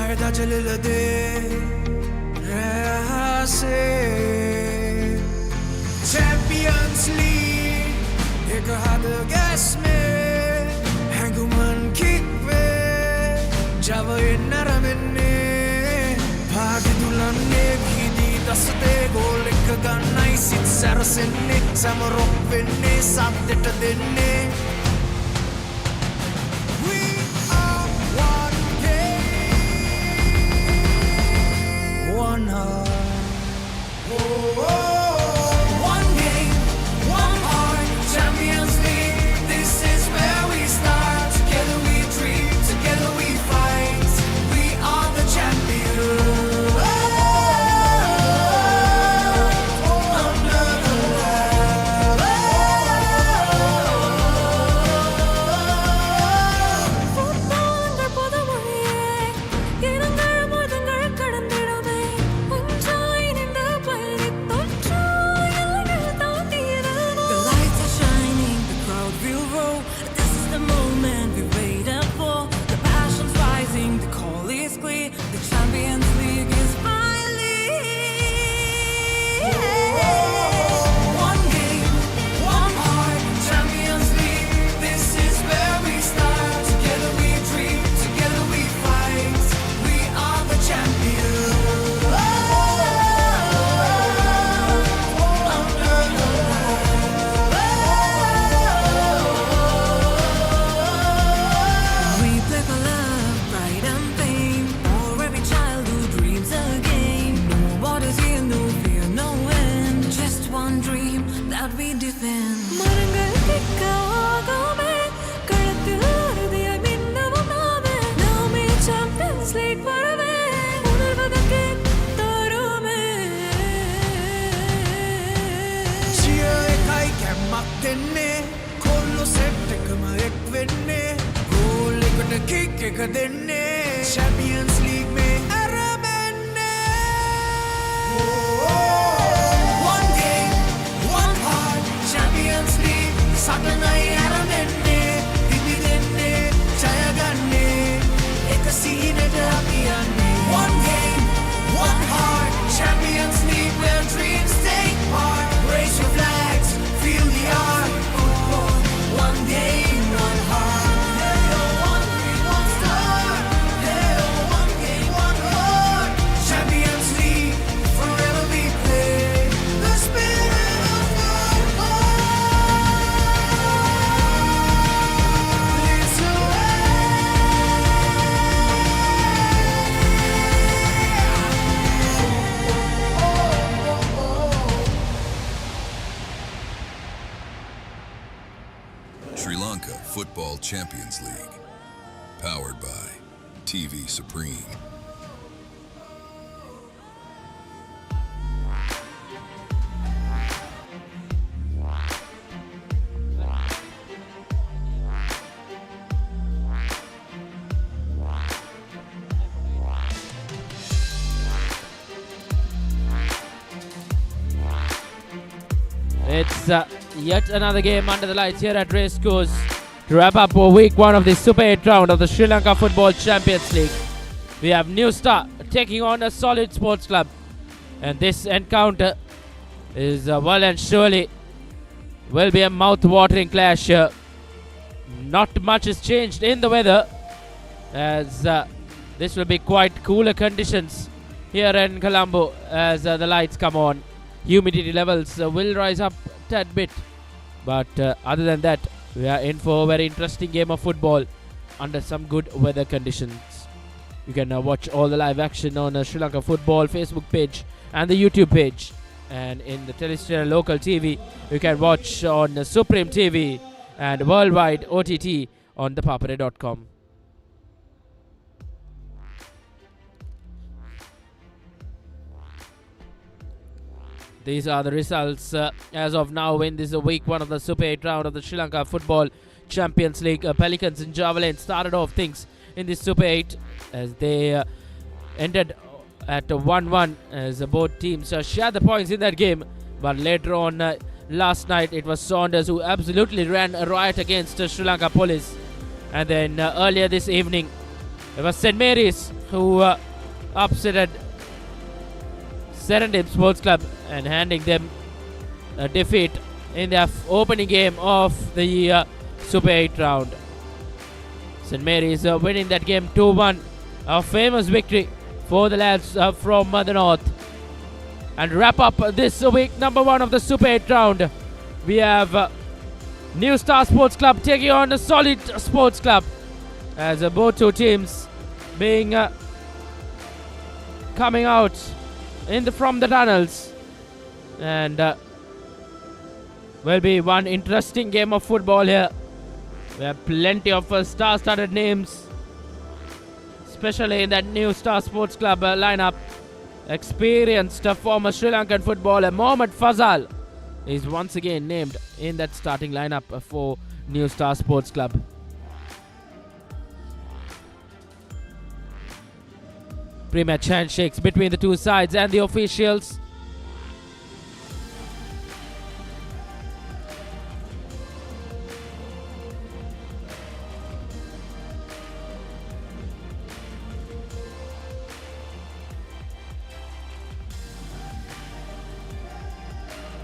फायदा जलिल दे रहा से चैंपियंस लीग एक हाथ गैस में हैंगुमन किक पे जब नरमने भागी दुल्हने भीदी दस्ते गोल एक गन्नाई सित सरसने समरोक बिन्ने साथ देने one heart. One game, one heart. Champions League. This is where we start. Together we dream, together we fight. We are the champions. Under the Champions League में अरमने One game, one heart Champions League सागनाई अरमने दिल्ली देने चाया गाने एक सीने डरामियाने One game, one heart Champions League where dreams take part Raise your flags, feel the art Football, one game, one heart Sri Lanka Football Champions League, powered by TV Supreme. It's yet another game under the lights here at Racecourse to wrap up week 1 of the Super 8 round of the Sri Lanka Football Champions League. We have New Star taking on a solid sports club, and this encounter is well and surely will be a mouth-watering clash here. Not much has changed in the weather, as this will be quite cooler conditions here in Colombo as the lights come on. Humidity levels will rise up a tad bit, but other than that, we are in for a very interesting game of football under some good weather conditions. You can watch all the live action on Sri Lanka Football Facebook page and the YouTube page, and in the terrestrial local TV you can watch on Supreme TV and worldwide OTT on thepapare.com. These are the results as of now in this week 1 of the Super 8 round of the Sri Lanka Football Champions League. Pelicans and Javelin started off things in this Super 8 as they ended at 1-1 as both teams shared the points in that game. But later on last night it was Saunders who absolutely ran a riot against Sri Lanka Police. And then earlier this evening It was St. Mary's who upset Serendip Sports Club and handing them a defeat in their opening game of the Super 8 round. St. Mary's winning that game 2-1. A famous victory for the lads from the north. And wrap up this week number 1 of the Super 8 round. We have New Star Sports Club taking on the Solid Sports Club, as both two teams being coming out from the tunnels, and will be one interesting game of football here. We have plenty of star-studded names, especially in that New Star Sports Club lineup. Experienced former Sri Lankan footballer Mohammad Fazal is once again named in that starting lineup for New Star Sports Club. Pre-match handshakes between the two sides and the officials.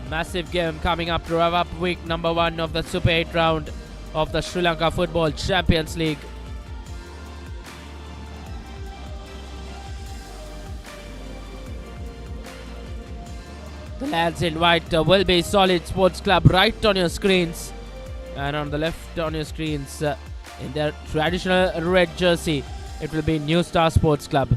Massive game coming up to wrap up week number 1 of the Super 8 round of the Sri Lanka Football Champions League. The lads in white will be Solid Sports Club right on your screens, and on the left on your screens in their traditional red jersey it will be New Star Sports Club.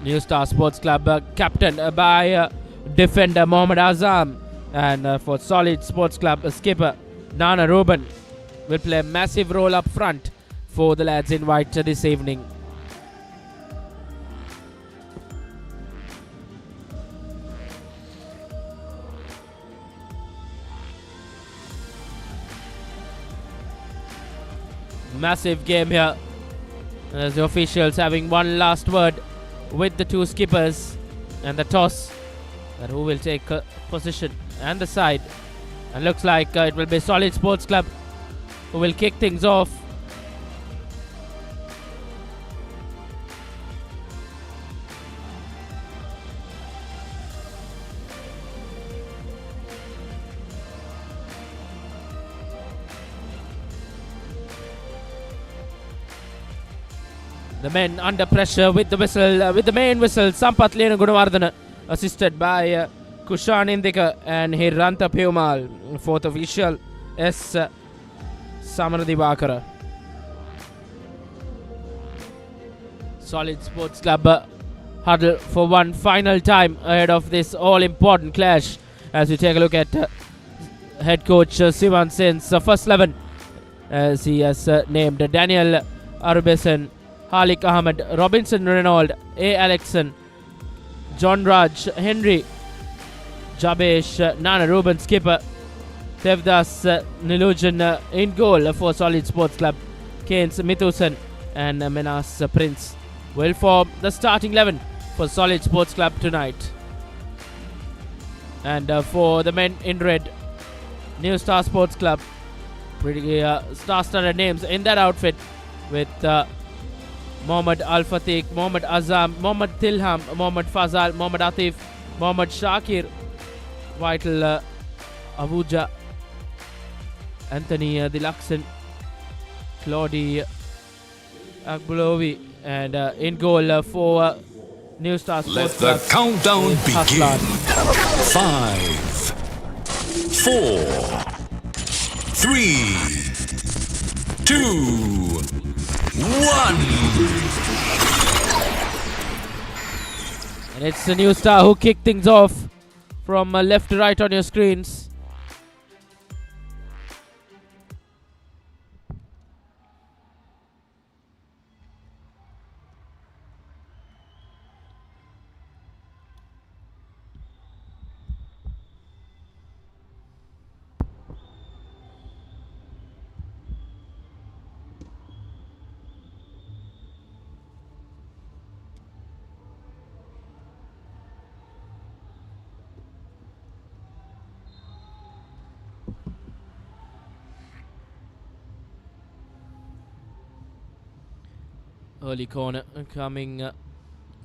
New Star Sports Club captained by defender Mohammad Azam, and for Solid Sports Club skipper Nana Ruben will play a massive role up front for the lads in white this evening. Massive game here, as the officials having one last word with the two skippers, and the toss that who will take position and the side, and looks like it will be Solid Sports Club who will kick things off. The men under pressure with the whistle, with the main whistle, Sampath Lena Gunawardana, assisted by Kushan Indika and Hiranta Peumal. Fourth official S. Samanadi Vakara. Solid Sports Club huddle for one final time ahead of this all-important clash. As we take a look at head coach Sivan Sen's first 11, as he has named Daniel Arubesen, Halik Ahmed, Robinson Reynolds, A. Alexson, John Raj, Henry, Jabesh, Nana Ruben skipper, Devdas Nilujan in goal for Solid Sports Club, Keynes Mithusan and Menas Prince will form the starting 11 for Solid Sports Club tonight. And for the men in red, New Star Sports Club, pretty star-studded names in that outfit with Mohammad Al Fatih, Mohammad Azam, Mohammad Tilham, Mohammad Fazal, Mohammad Atif, Mohammad Shakir, Vital Avuja, Anthony Dilaxon, Claudie Agbulovi, and in goal for New Star Sports Club. Let the countdown begin. 5, 4, 3, 2, 1. And it's the New Star who kick things off from left to right on your screens. Early corner coming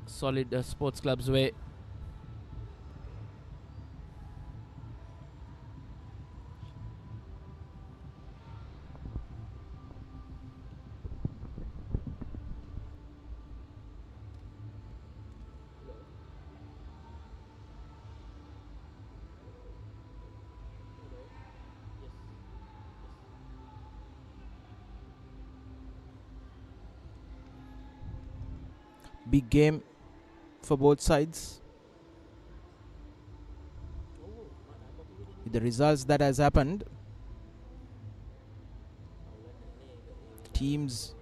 Solid Sports Club's way. Big game for both sides. With the results that has happened, teams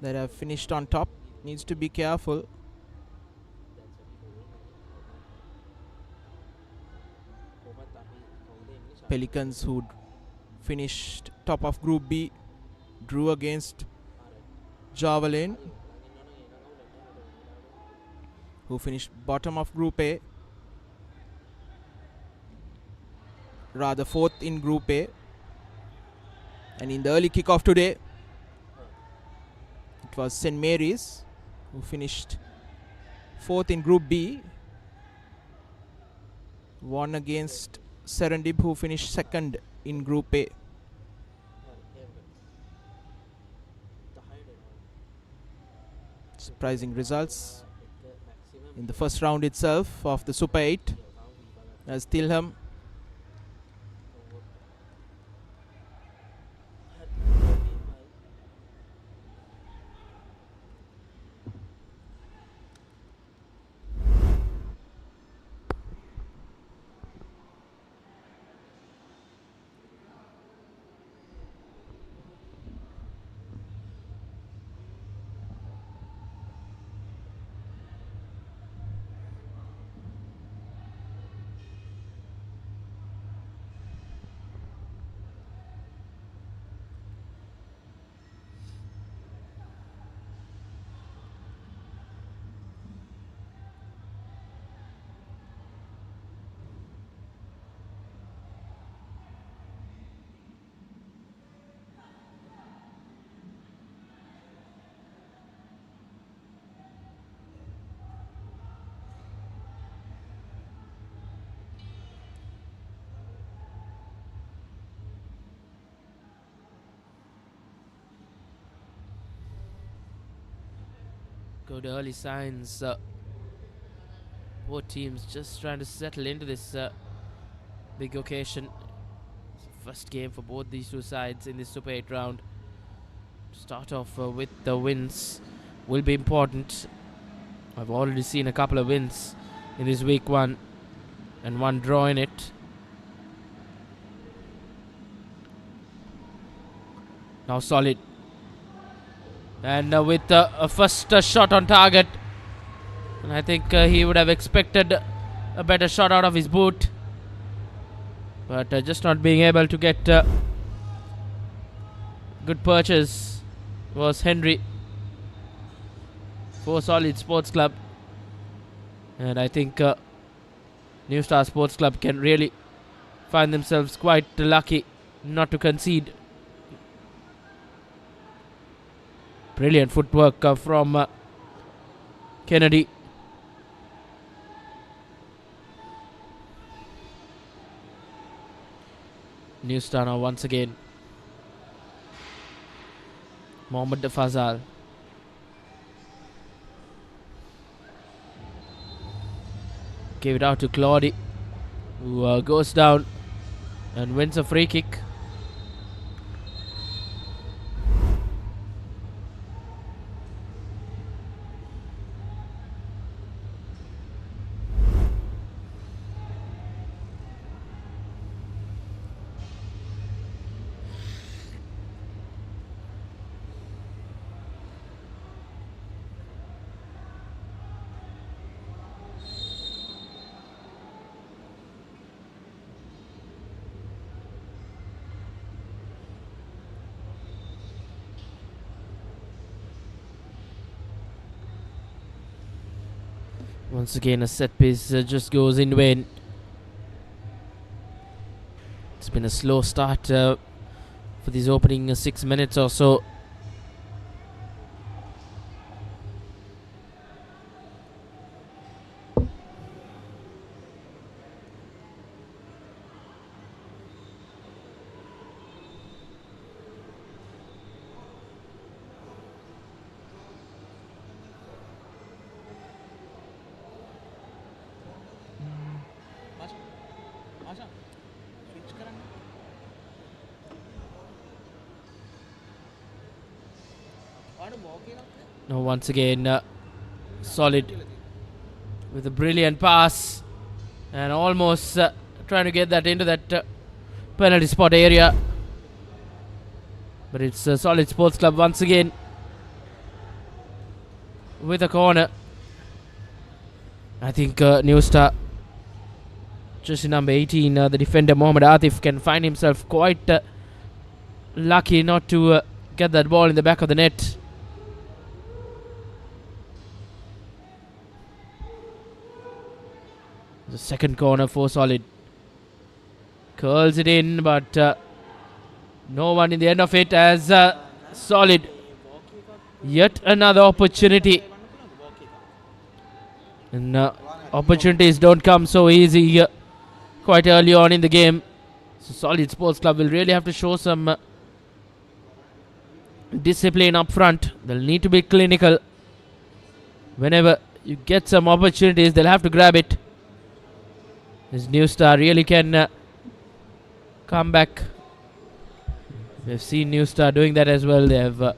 that have finished on top needs to be careful. Pelicans, who finished top of Group B, drew against Javelin, who finished bottom of Group A, rather fourth in Group A. And in the early kickoff today, it was St. Mary's, who finished fourth in Group B, won against Serendip, who finished second in Group A. Surprising results in the first round itself of the Super 8, as Tilham Good early signs. Both teams just trying to settle into this big occasion. It's the first game for both these two sides in this Super 8 round. To start off with the wins will be important. I've already seen a couple of wins in this week 1 and one draw in it. Now Solid. And with a first shot on target, and I think he would have expected a better shot out of his boot, but just not being able to get good purchase was Henry for Solid Sports Club. And I think New Star Sports Club can really find themselves quite lucky not to concede. Brilliant footwork from Kennedy. New Star now once again. Mohammad Fazal. Gave it out to Claudy, who goes down and wins a free kick. Once again, a set piece just goes in vain. It's been a slow start for these opening 6 minutes or so. Now once again, Solid with a brilliant pass and almost trying to get that into that penalty spot area. But it's Solid Sports Club once again with a corner. I think New Star, jersey number 18, the defender Mohammad Atif, can find himself quite lucky not to get that ball in the back of the net. The second corner for Solid. Curls it in, but no one in the end of it as Solid. Yet another opportunity. And opportunities don't come so easy quite early on in the game. So Solid Sports Club will really have to show some discipline up front. They'll need to be clinical. Whenever you get some opportunities, they'll have to grab it. This New Star really can come back. We've seen New Star doing that as well. They have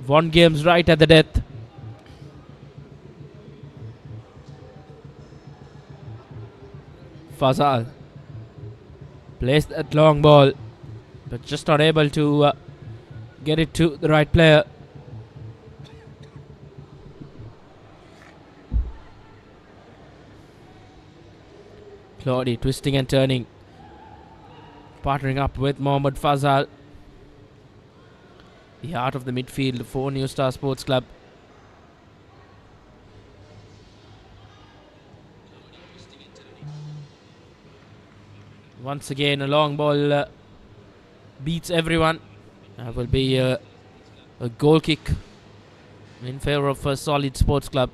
won games right at the death. Fazal plays that long ball, but just not able to get it to the right player. Claudia twisting and turning, partnering up with Mohammad Fazal, the heart of the midfield for New Star Sports Club. Once again, a long ball beats everyone. That will be a goal kick in favor of a Solid Sports Club.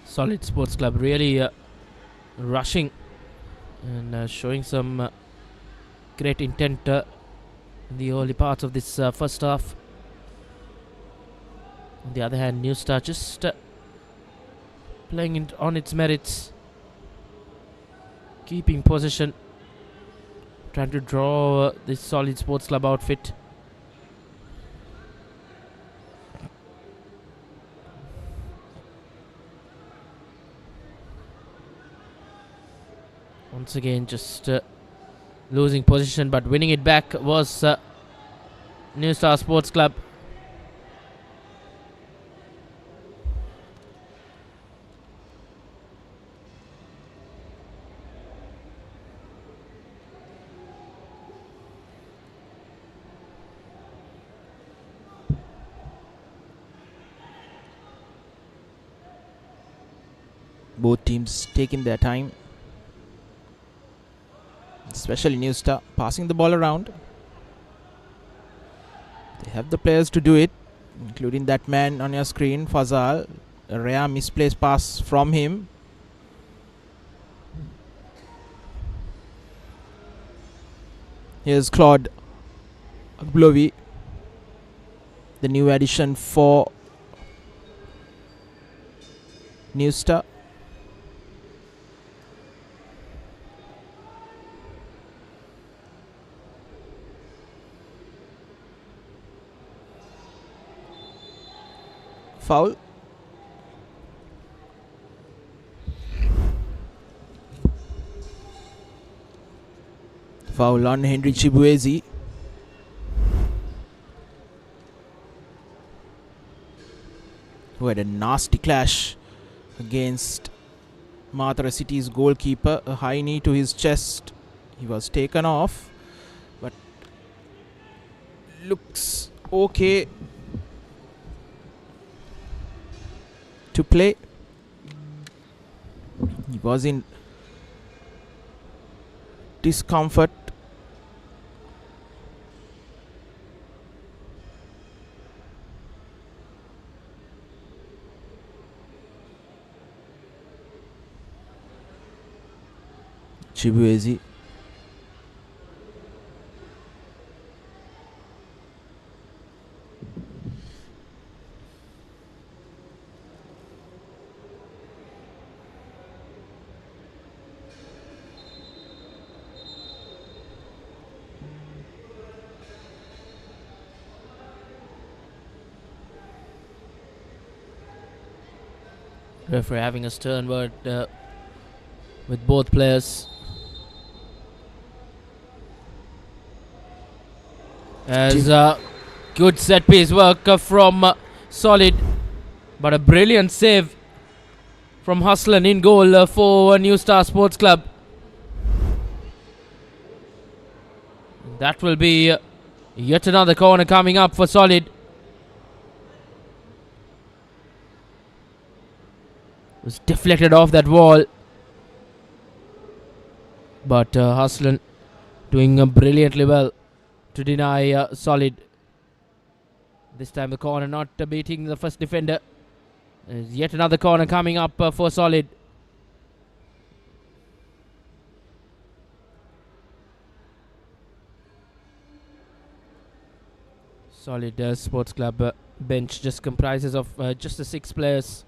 Solid Sports Club really rushing and showing some great intent in the early parts of this first half. On the other hand, New Star just playing it on its merits, keeping possession, trying to draw this Solid Sports Club outfit. Once again, just losing position, but winning it back was New Star Sports Club. Both teams taking their time, especially New Star passing the ball around. They have the players to do it, including that man on your screen, Fazal. A rare misplaced pass from him. Here's Claude Aglovi. the new addition for New Star. Foul. Foul on Henry Chibueze. Who had a nasty clash against Mathura City's goalkeeper. A high knee to his chest. He was taken off, but looks okay to play. He was in discomfort. Chibueze. Referee having a stern word with both players. As good set piece work from Solid, but a brilliant save from Haslan in goal for New Star Sports Club. That will be yet another corner coming up for Solid. Was deflected off that wall, but Haslan doing brilliantly well to deny Solid. This time the corner not beating the first defender. Yet another corner coming up for Solid. Solid Sports Club bench just comprises of just the 6 players.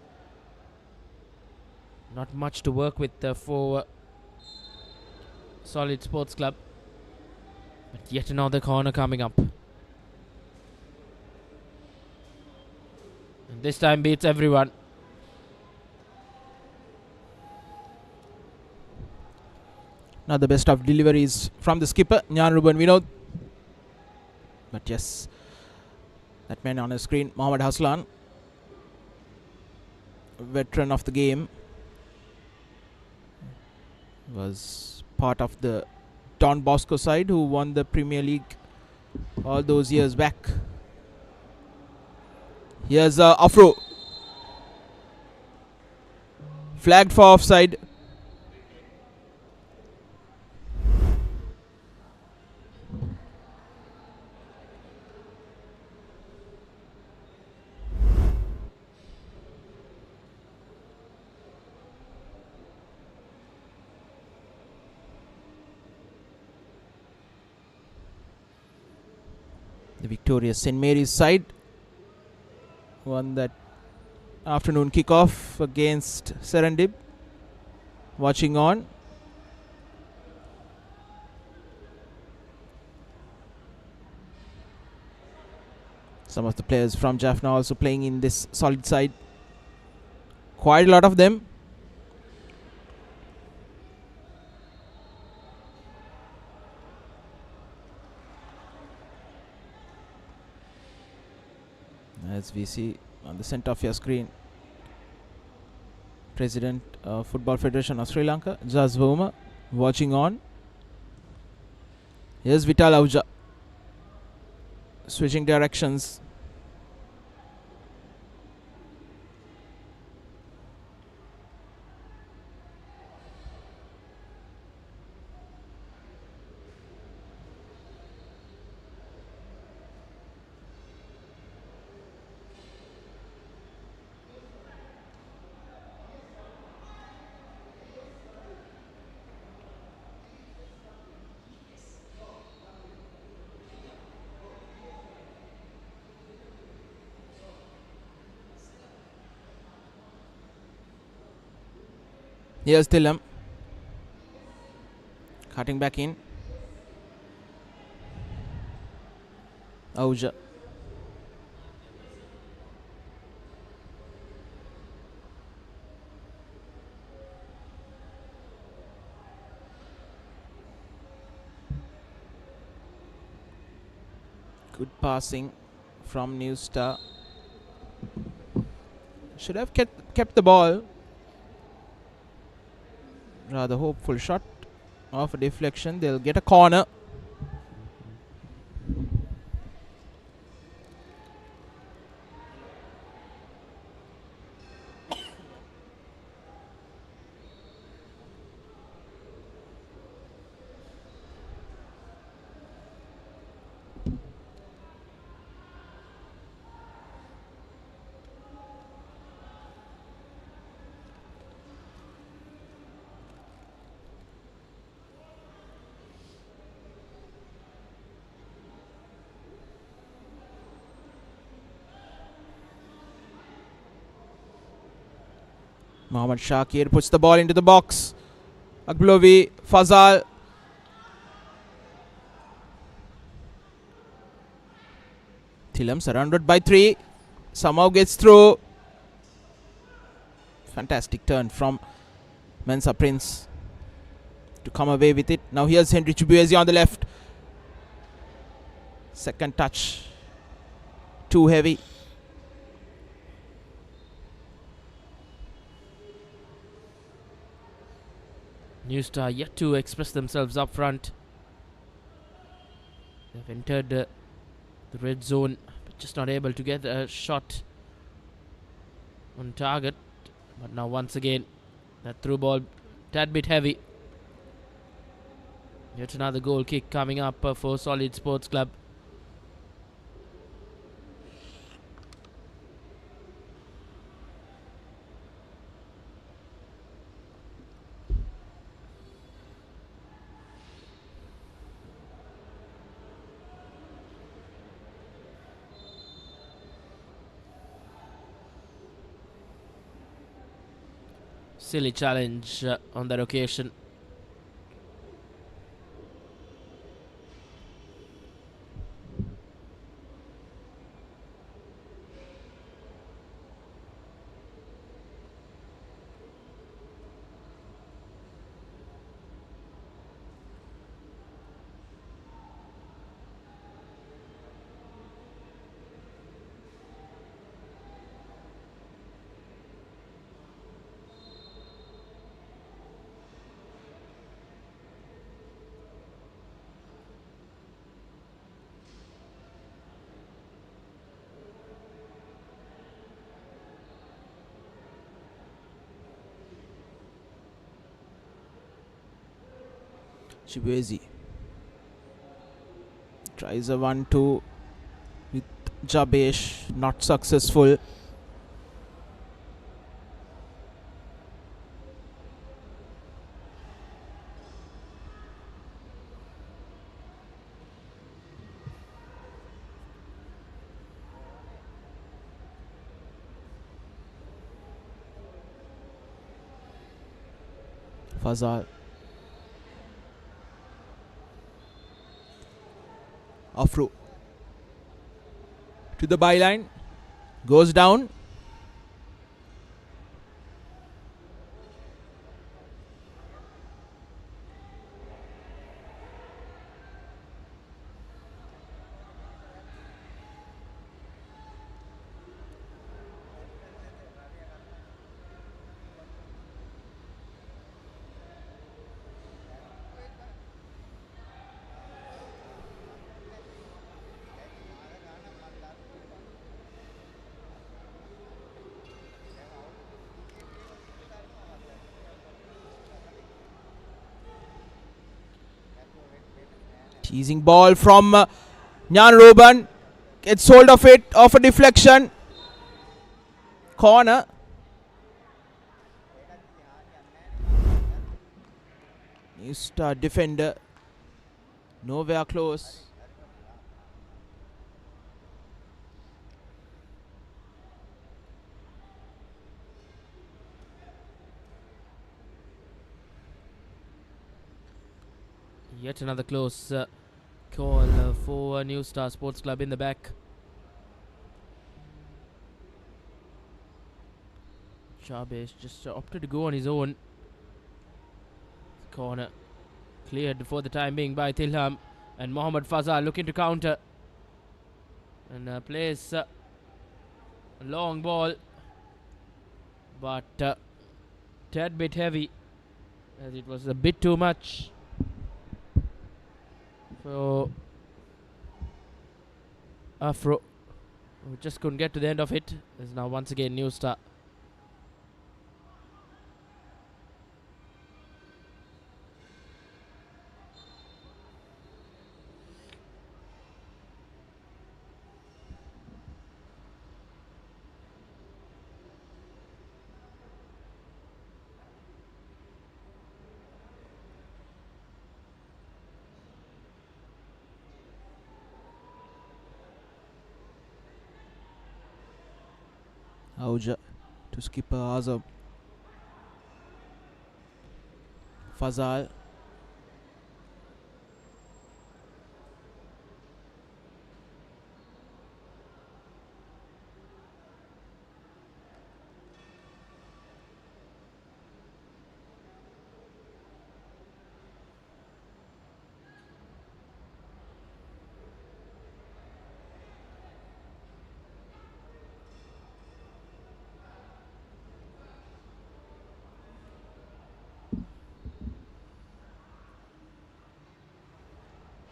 Not much to work with for Solid Sports Club. But yet another corner coming up. And this time beats everyone. Now the best of deliveries from the skipper, Nyan Ruben Vinod. But yes, that man on the screen, Mohammad Haslan, veteran of the game, was part of the Don Bosco side who won the Premier League all those years back. Here's Afro. Flagged for offside. The victorious St. Mary's side won that afternoon kickoff against Serendib. Watching on. Some of the players from Jaffna also playing in this Solid side. Quite a lot of them. As we see on the center of your screen, President of Football Federation of Sri Lanka, Jas Voma, watching on. Here's Vital Ahuja switching directions. Here's Thilam. Cutting back in. Auja. Good passing from New Star. Should have kept the ball. Rather hopeful shot of a deflection. They'll get a corner. Mohammad Shakir puts the ball into the box. Agblovi, Fazal. Thilam surrounded by 3. Somehow gets through. Fantastic turn from Mensa Prince to come away with it. Now here's Henry Chibuezi on the left. Second touch. Too heavy. New Star yet to express themselves up front. They've entered the red zone, but just not able to get a shot on target. But now once again, that through ball, tad bit heavy. Yet another goal kick coming up for Solid Sports Club. Silly challenge on that occasion. Chibuezi tries a 1-2 with Jabesh, not successful. Fazal. Afro to the byline, goes down. Teasing ball from Nyan Roban. Gets hold of it, off a deflection. Corner. New Star defender. Nowhere close. Yet another close call for New Star Sports Club in the back. Chavez just opted to go on his own. Corner cleared for the time being by Tilham, and Mohammad Fazal looking to counter and plays a long ball, but tad bit heavy, as it was a bit too much for Afro, who just couldn't get to the end of it. There's now once again New Star. Auja to skipper Azam. Fazal.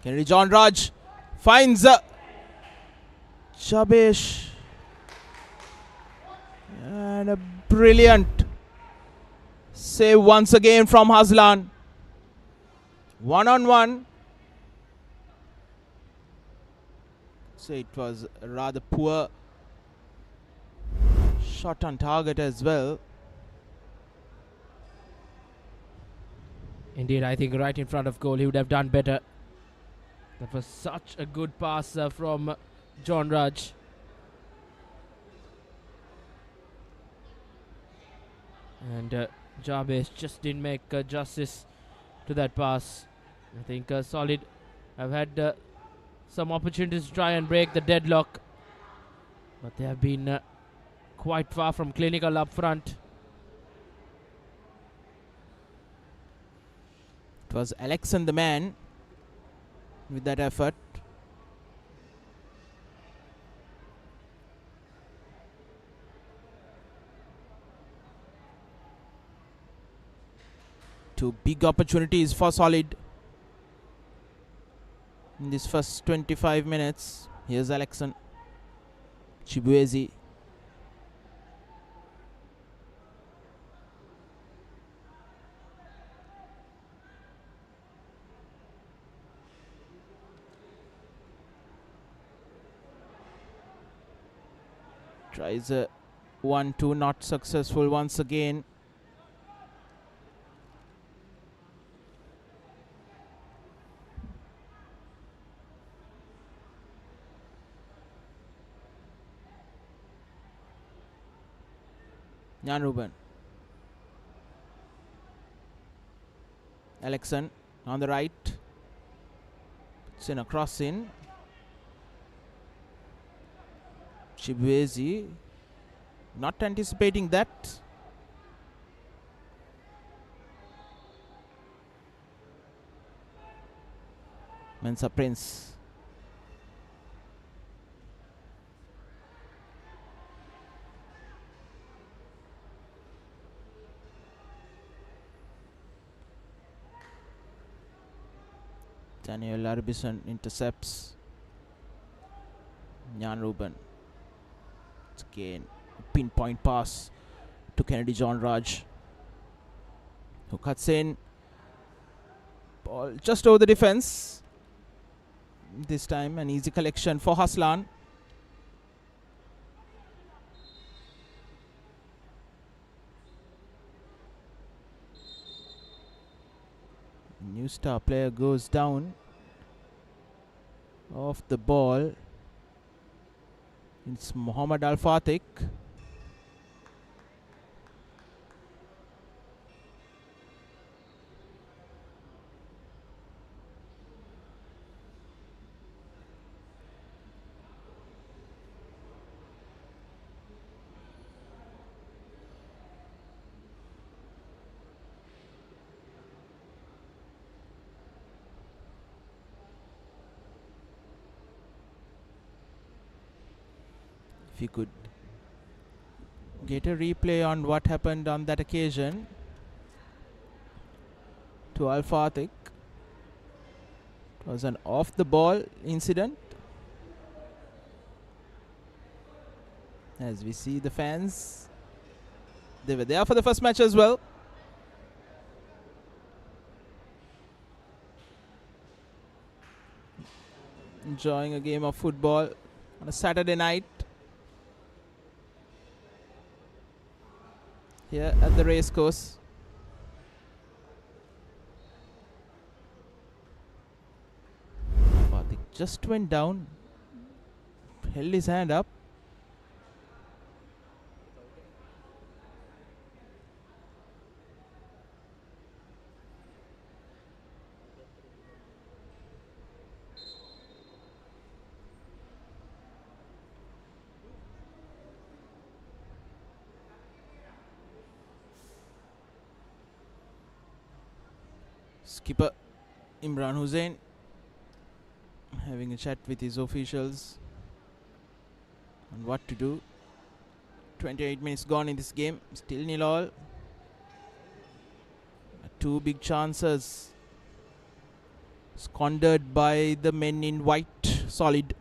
Kennedy John Raj finds Chabesh, and a brilliant save once again from Hazlan. 1-on-1. So it was a rather poor shot on target as well. Indeed, I think right in front of goal he would have done better. That was such a good pass from John Raj. And Jabez just didn't make justice to that pass. I think Solid have had some opportunities to try and break the deadlock, but they have been quite far from clinical up front. It was Alexan the man with that effort. Two big opportunities for Solid in this first 25 minutes. Here's Alexan. Chibuezi. Tries a 1-2, not successful once again. Jan Ruben. Alexan on the right. Puts in a cross in. Chibuezi not anticipating that. Mensa Prince. Daniel Arbison intercepts. Jan Ruben. Again, pinpoint pass to Kennedy John Raj, who cuts in. Ball just over the defense. This time an easy collection for Haslan. New Star player goes down off the ball. It's Muhammad Al Fatih. If you could get a replay on what happened on that occasion to Al Fatih. It was an off the ball incident. As we see the fans, they were there for the first match as well. Enjoying a game of football on a Saturday night here at the racecourse. Fatih just went down, held his hand up. Skipper Imran Hussain having a chat with his officials on what to do. 28 minutes gone in this game, still 0-all. Two big chances squandered by the men in white solid.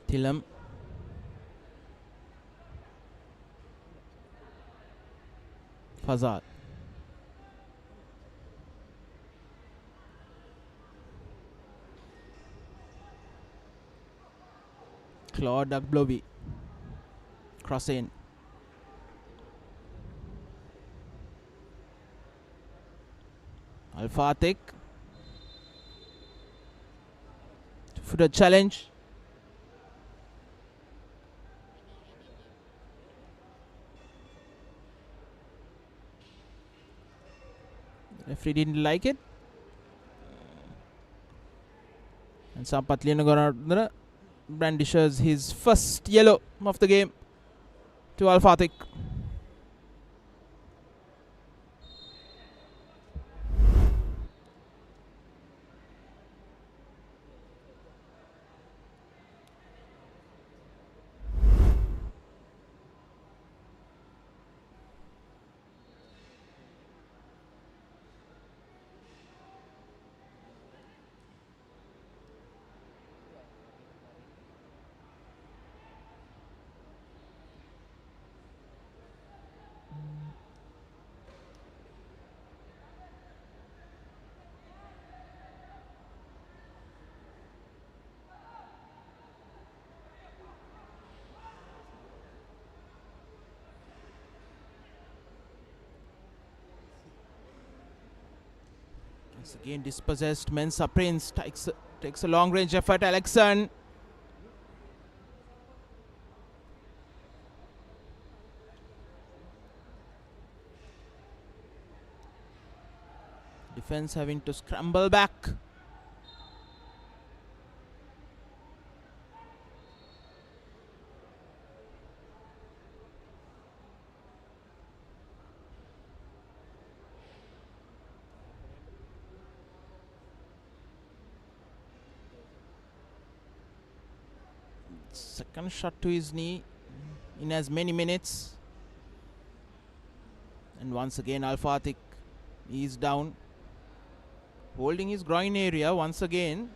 Thilam. Fazal. Claude Agblovi. Cross in. Al Fatih. Footer challenge. Referee didn't like it. And Sampath Liyanagara brandishes his first yellow of the game to Al Fatih. Once again dispossessed. Mensa Prince takes a long range effort. Alexan. Defense having to scramble back. Second shot to his knee in as many minutes. And once again Al Fatih is down, holding his groin area once again.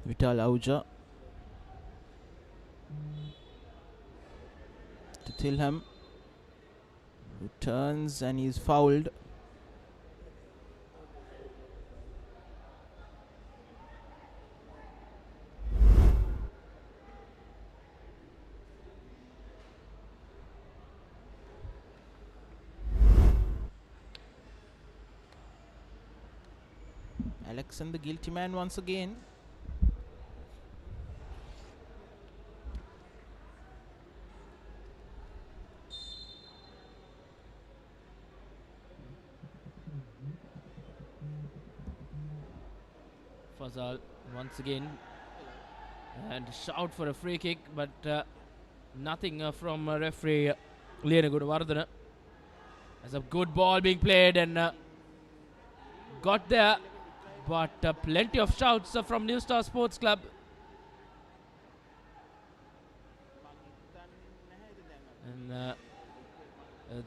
Vital Ahuja Tilham, who turns and he's fouled. Alexan, the guilty man once again. Fazal once again, and shout for a free kick, but nothing from referee Lena Gudavardhana. There's a good ball being played and got there, but plenty of shouts from New Star Sports Club. And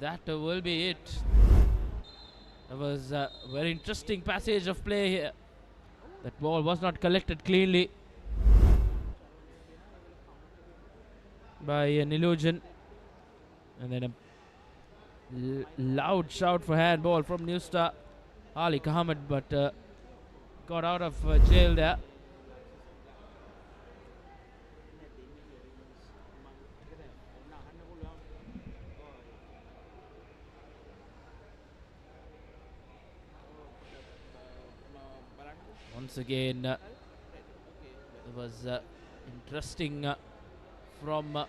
that will be it. It was a very interesting passage of play here. That ball was not collected cleanly by Nilujan. And then a loud shout for handball from New Star. Ali Ahmed, but got out of jail there. Once again, it was interesting from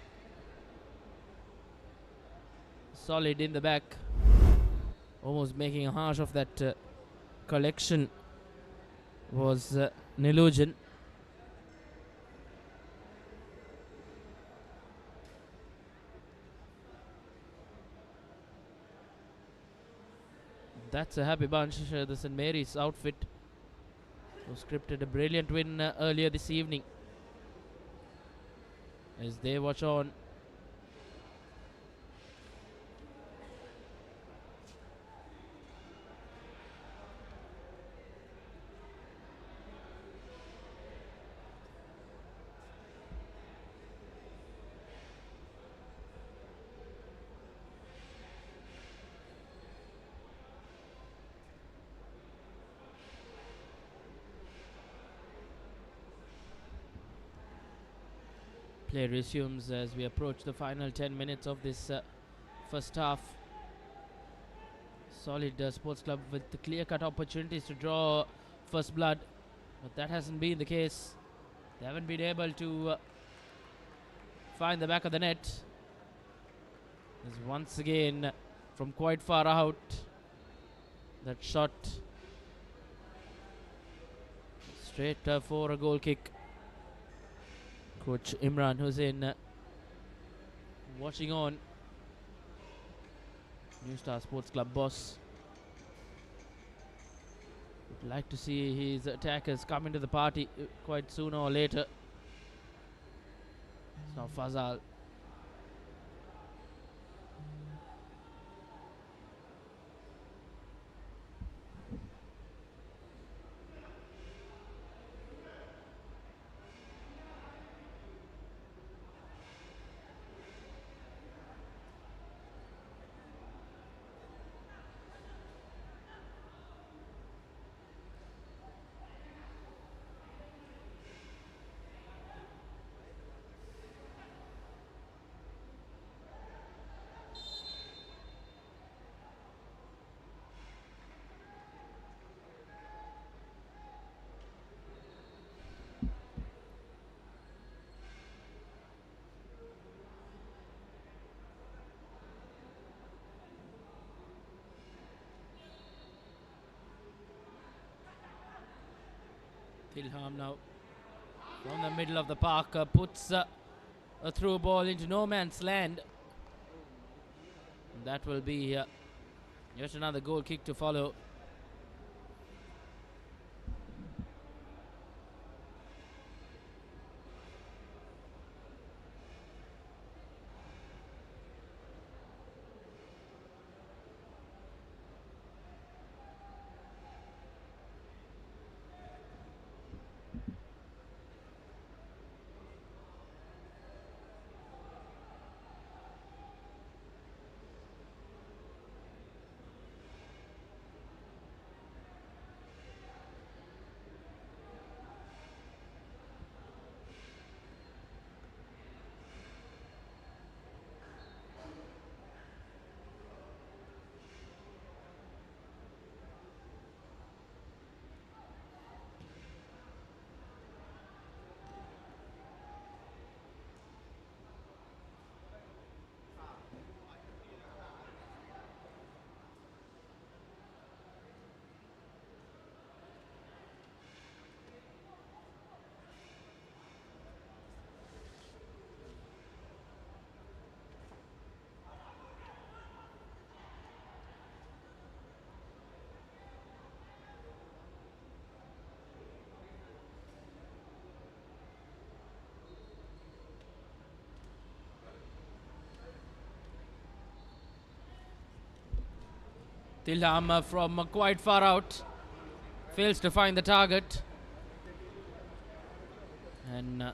Solid in the back, almost making a hash of that collection was Nilujan. That's a happy bunch. The St. Mary's outfit who scripted a brilliant win earlier this evening as they watch on. Play resumes as we approach the final 10 minutes of this first half. Solid Sports Club with the clear-cut opportunities to draw first blood, but that hasn't been the case. They haven't been able to find the back of the net. There's once again from quite far out that shot straight for a goal kick. Coach Imran Hussain watching on. New Star Sports Club boss would like to see his attackers come into the party quite sooner or later. It's now Fazal. Tilham now from the middle of the park puts a through ball into no man's land. And that will be yet another goal kick to follow. Tilham from quite far out fails to find the target. And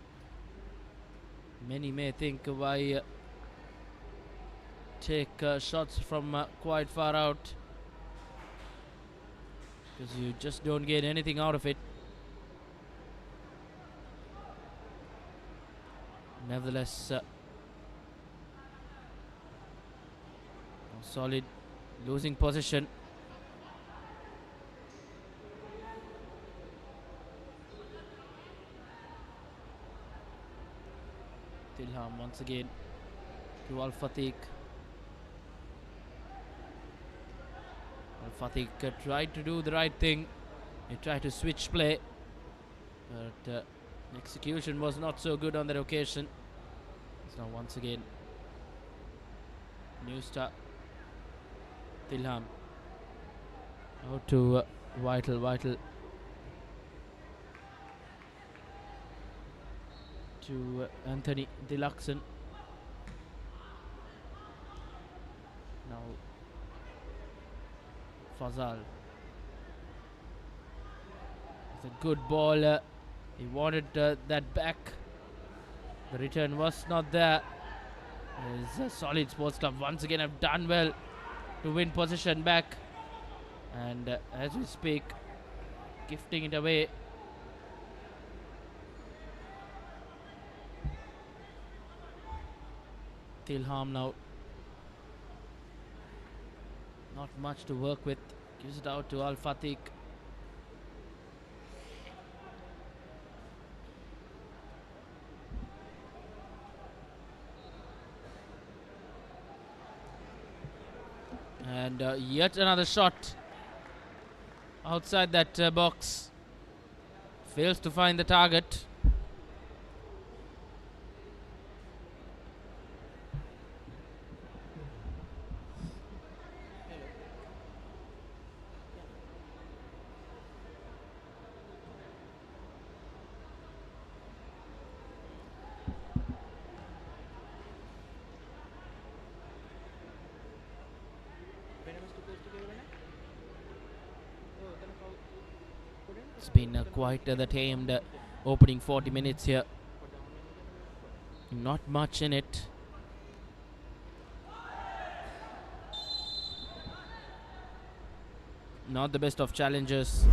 many may think why take shots from quite far out, because you just don't get anything out of it. Nevertheless, solid, losing possession. Tilham once again to Al Fatiq. Al Fatiq tried to do the right thing. He tried to switch play, but execution was not so good on that occasion. So once again, new start. Tilham out to Vital to Anthony Deluxon. Now Fazal. It's a good ball. He wanted that back. The return was not there. It's a solid sports club once again have done well to win possession back. And as we speak, gifting it away. Tilham now. Not much to work with. Gives it out to Al Fatiq. And yet another shot outside that box. Fails to find the target. It's been quite the tamed opening 40 minutes here. Not much in it. Not the best of challenges.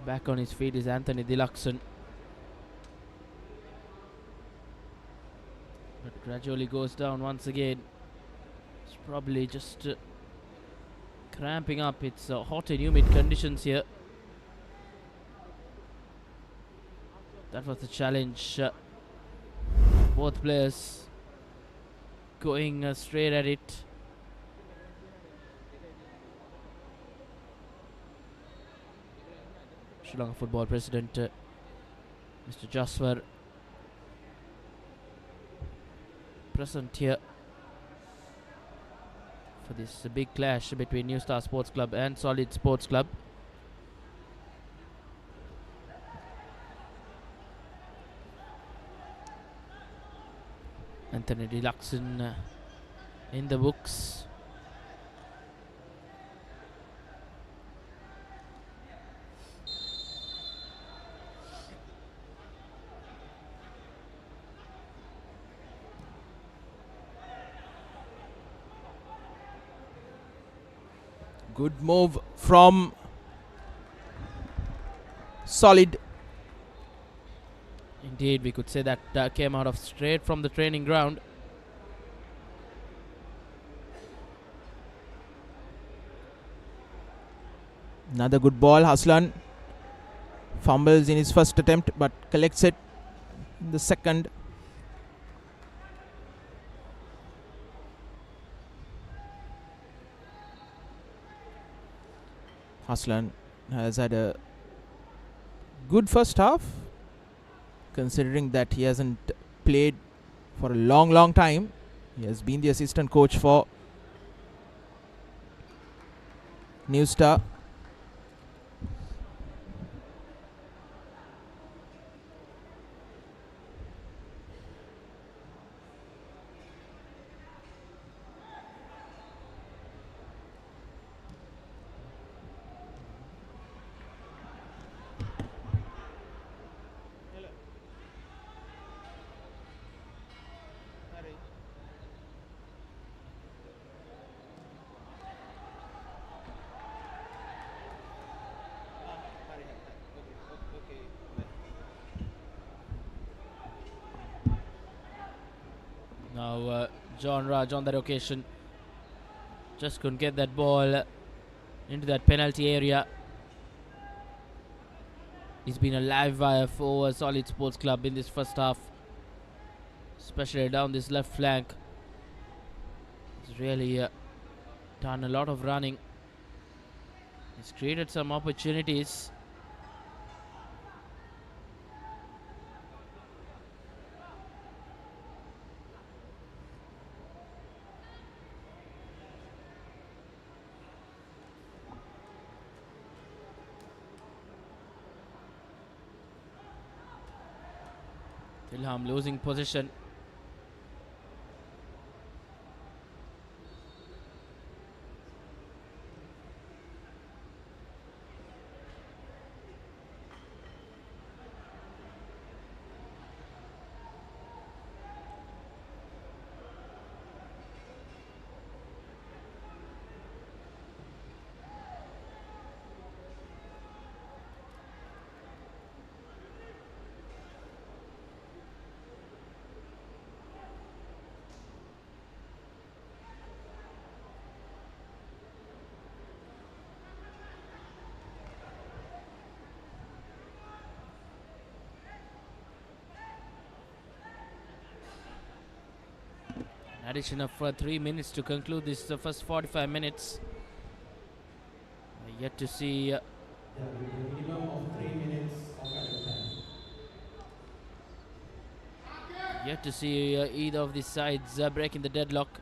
Back on his feet is Anthony Deluxon. But gradually goes down once again. It's probably just cramping up. It's hot and humid conditions here. That was the challenge. Both players going straight at it. Sri Lanka Football President Mr. Jaswar present here for this big clash between New Star Sports Club and Solid Sports Club. Anthony Deluxon in the books. Good move from Solid. Indeed, we could say that came out of straight from the training ground. Another good ball. Haslan fumbles in his first attempt but collects it in the second. Haslan has had a good first half. considering that he hasn't played for a long time. He has been the assistant coach for New Star. Now John Raj on that occasion just couldn't get that ball into that penalty area. He's been a live wire for Solid Sports Club in this first half, especially down this left flank. He's really done a lot of running. He's created some opportunities. Ilham losing position. Addition of 3 minutes to conclude this first 45 minutes. Yet to see either of these sides breaking the deadlock.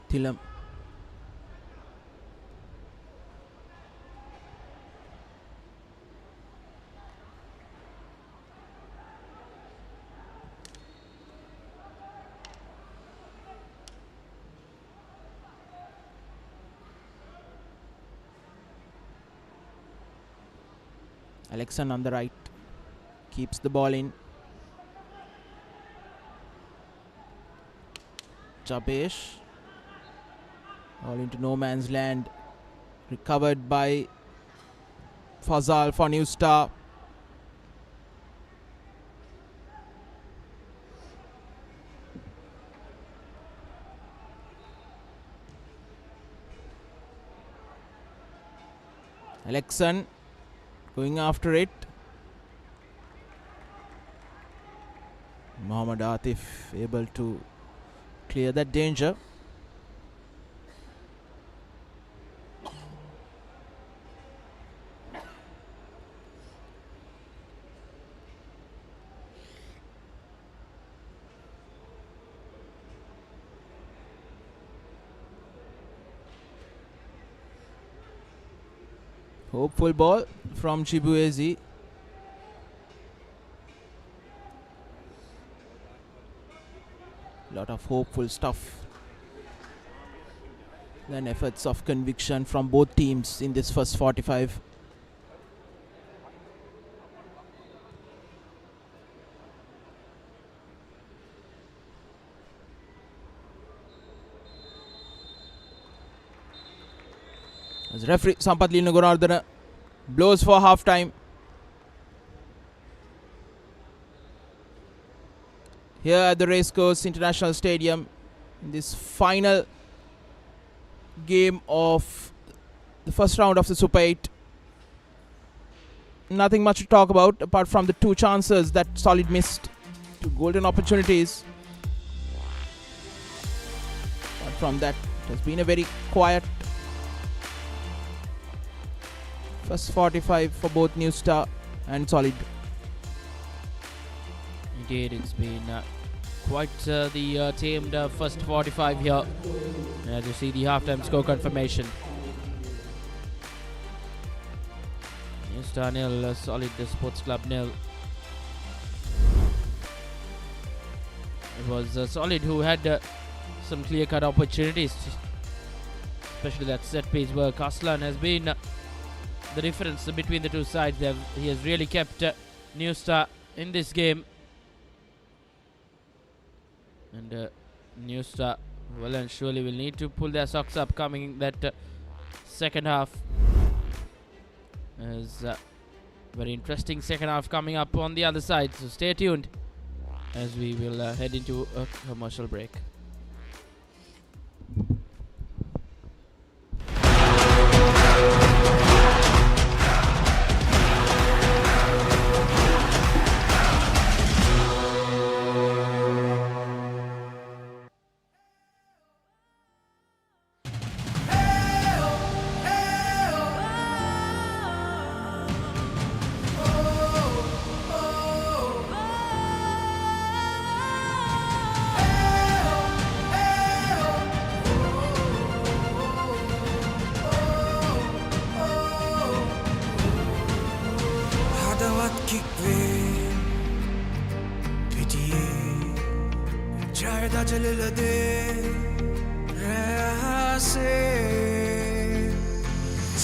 Thilam. Alexan on the right. Keeps the ball in. Jabesh. All into no man's land. Recovered by Fazal for New Star. Alexan going after it. Mohammad Atif able to clear that danger. Hopeful ball from Chibuezi. Lot of hopeful stuff. Then efforts of conviction from both teams in this first 45. As referee Sampath Gunardhana blows for half time. Here at the Racecourse International Stadium, in this final game of the first round of the Super 8. Nothing much to talk about apart from the two chances that Solid missed, two golden opportunities. Apart from that, it has been a very quiet first 45 for both New Star and Solid. Indeed, it's been quite the tamed first 45 here. As you see the halftime score confirmation. New Star nil, Solid Sports Club nil. It was Solid who had some clear-cut opportunities, especially that set piece where Kaslan has been the difference between the two sides. He has really kept New Star in this game. And New Star well and surely will need to pull their socks up coming that second half. There's a very interesting second half coming up on the other side, so stay tuned as we will head into a commercial break.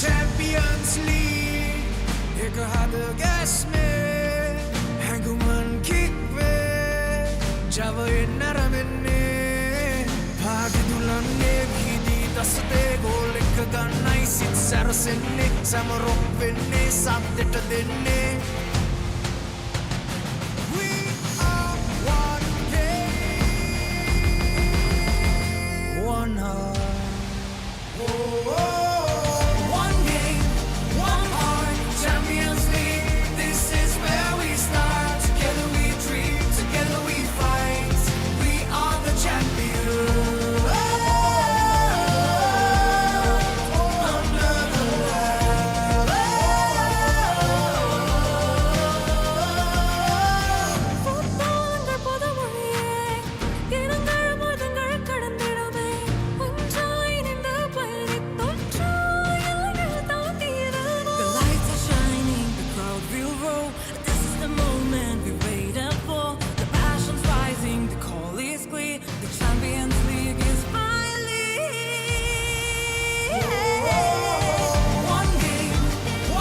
Champions League, एक हाथ gas में हैंगुमन kick में जब ये नरमने भाग दुल्हने भी दी दस्ते गोल एक गन्नाई सित सरसने समरोपने साथ देने. One heart. One game, one heart, Champions League. This is where we start. Together we dream, together we fight. We are the champions. Under the light. Football under podamuriye, irangal murdangal kadandidame. The lights are shining, the crowd will roll. This is the moment we waited for. The passion's rising, the call is clear. The Champions League is finally one game,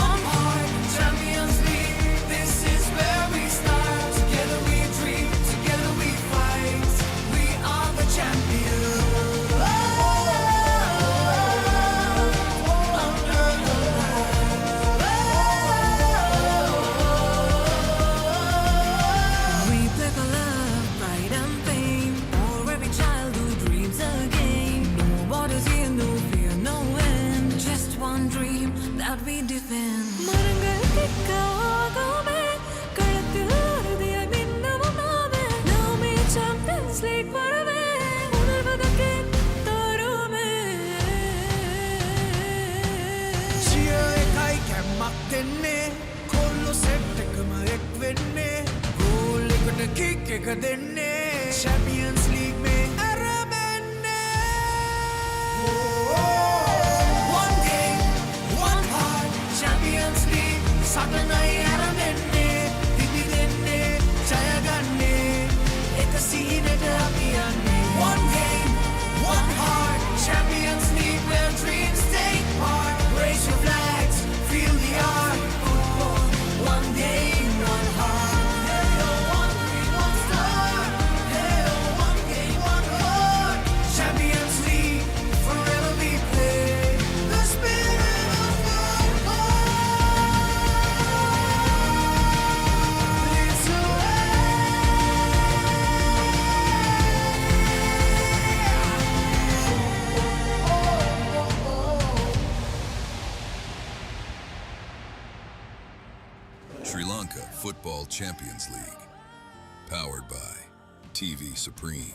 one heart, Champions League. This is where we start. Together we dream, together we fight. We are the champions. We defend. மரங்கள் திக்க ஆகாமே களத்தில் அறுதியை மின்னவும் நாமே நாமே champions league வரவே உணர்வதற்கு தருமே Cheer kai kemmak denne kollo set ekama ek wenne goal ekata kick එක denne Champions League me aramenne. One game, one heart, Champions League. Satanai aramenne, didi denne, jaya ganne, ek seenata api anne. One game, one heart, Champions League where dreams take part. Raise your flags, feel the art. Football, one game, one heart. Hey, oh, one dream, one star. Hey, oh, one game. Champions League. Powered by TV Supreme.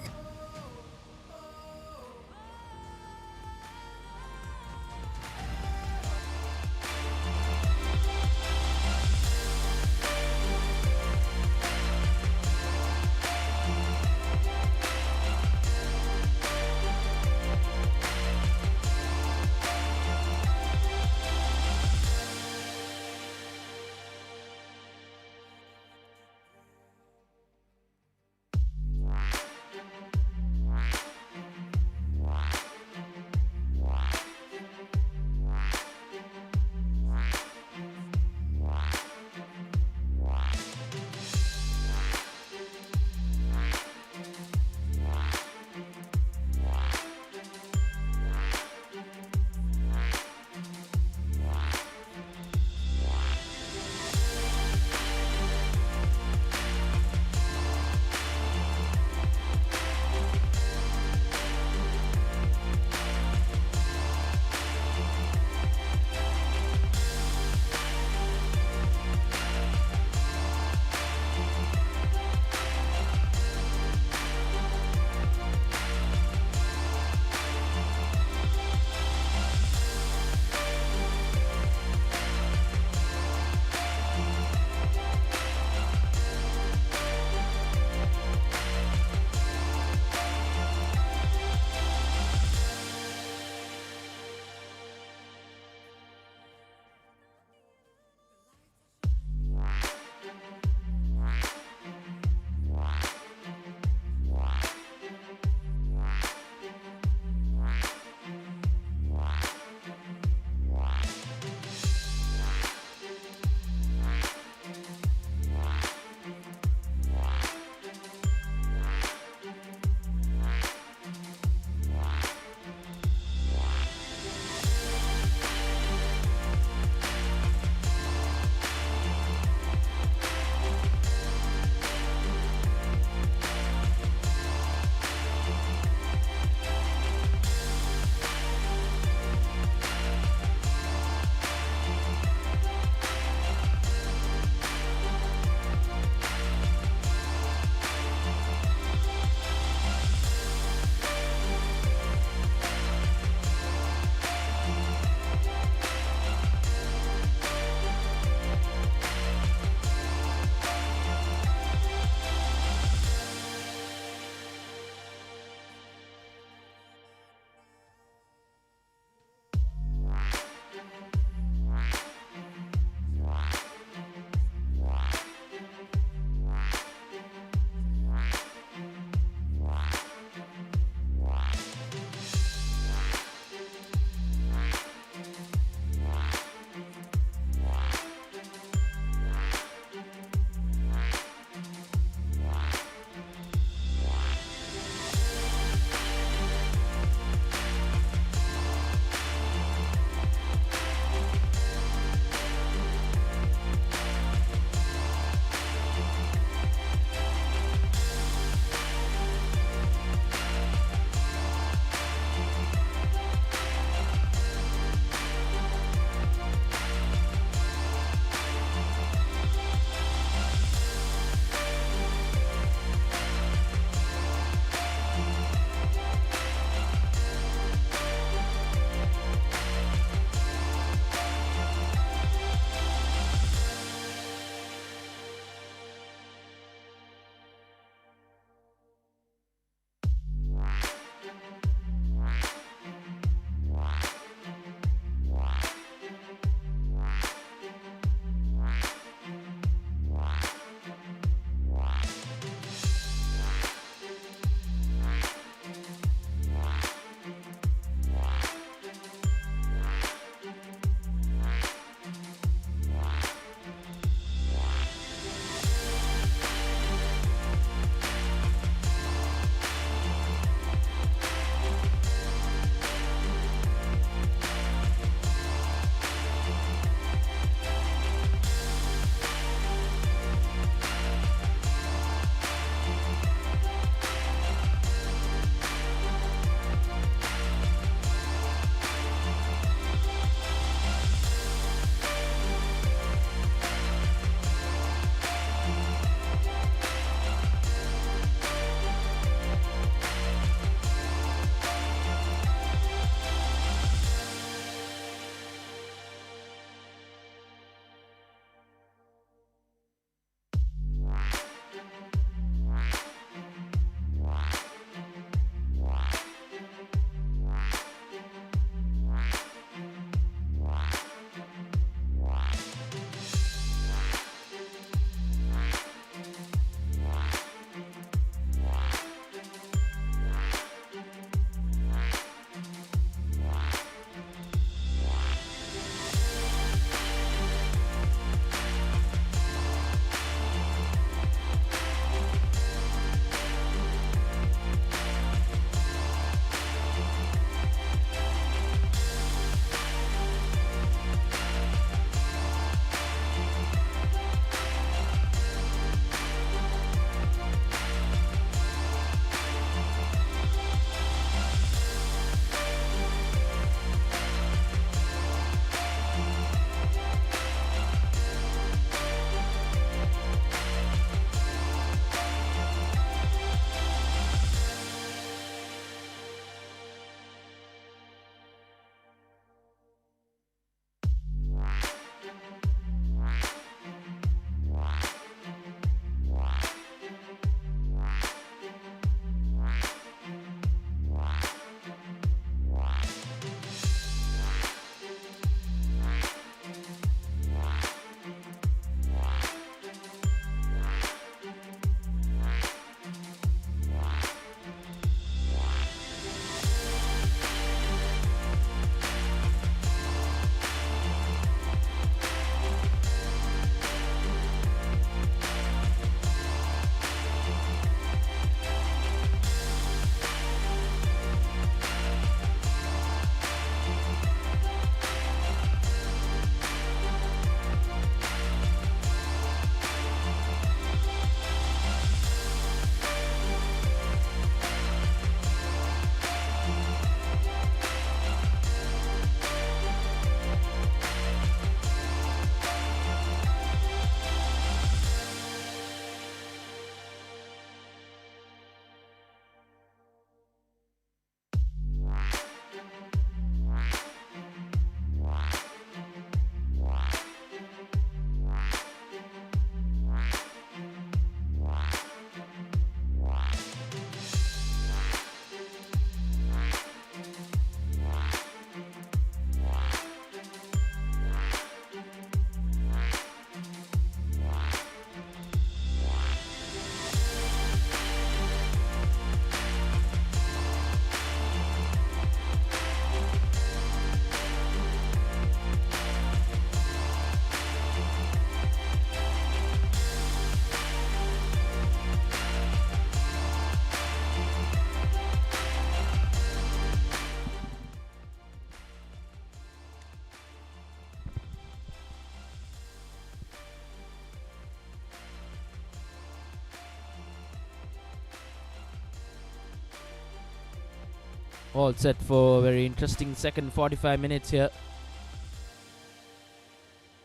All set for a very interesting second 45 minutes here.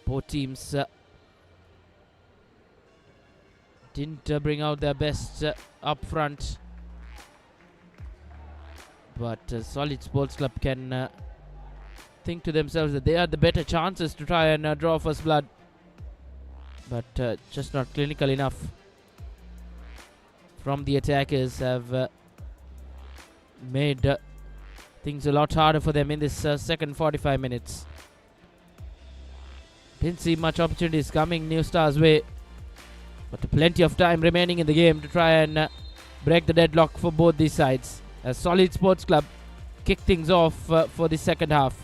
Both teams didn't bring out their best up front. But Solid Sports Club can think to themselves that they had the better chances to try and draw first blood. But just not clinical enough from the attackers have made things a lot harder for them in this second 45 minutes. Didn't see much opportunities coming New Star's way, but plenty of time remaining in the game to try and break the deadlock for both these sides, as Solid Sports Club kick things off for the second half.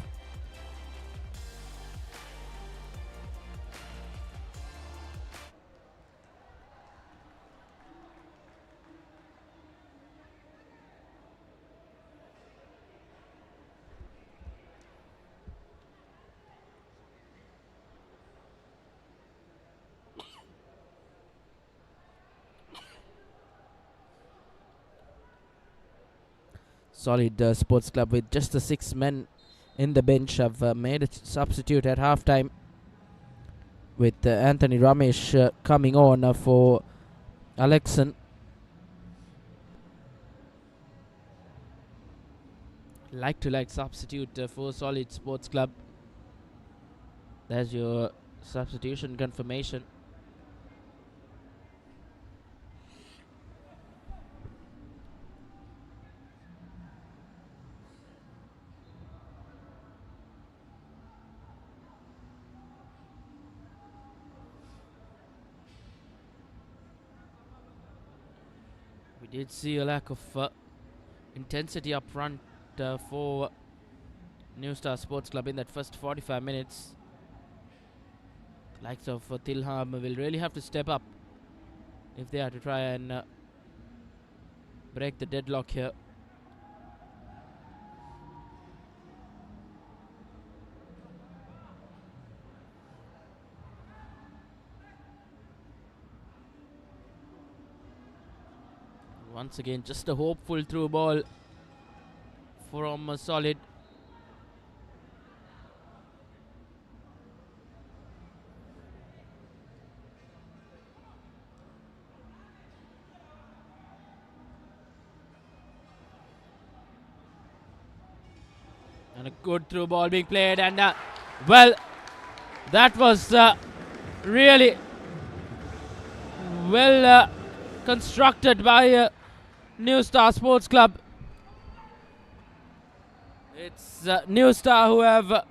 Solid Sports Club with just the 6 men in the bench have made a substitute at halftime, with Anthony Ramesh coming on for Alexson. Like to substitute for Solid Sports Club. There's your substitution confirmation. We did see a lack of intensity up front for New Star Sports Club in that first 45 minutes. Likes of Tilham will really have to step up if they are to try and break the deadlock here. Once again, just a hopeful through ball from Solid. And a good through ball being played, and well, that was really well constructed by New Star Sports Club. It's New Star who have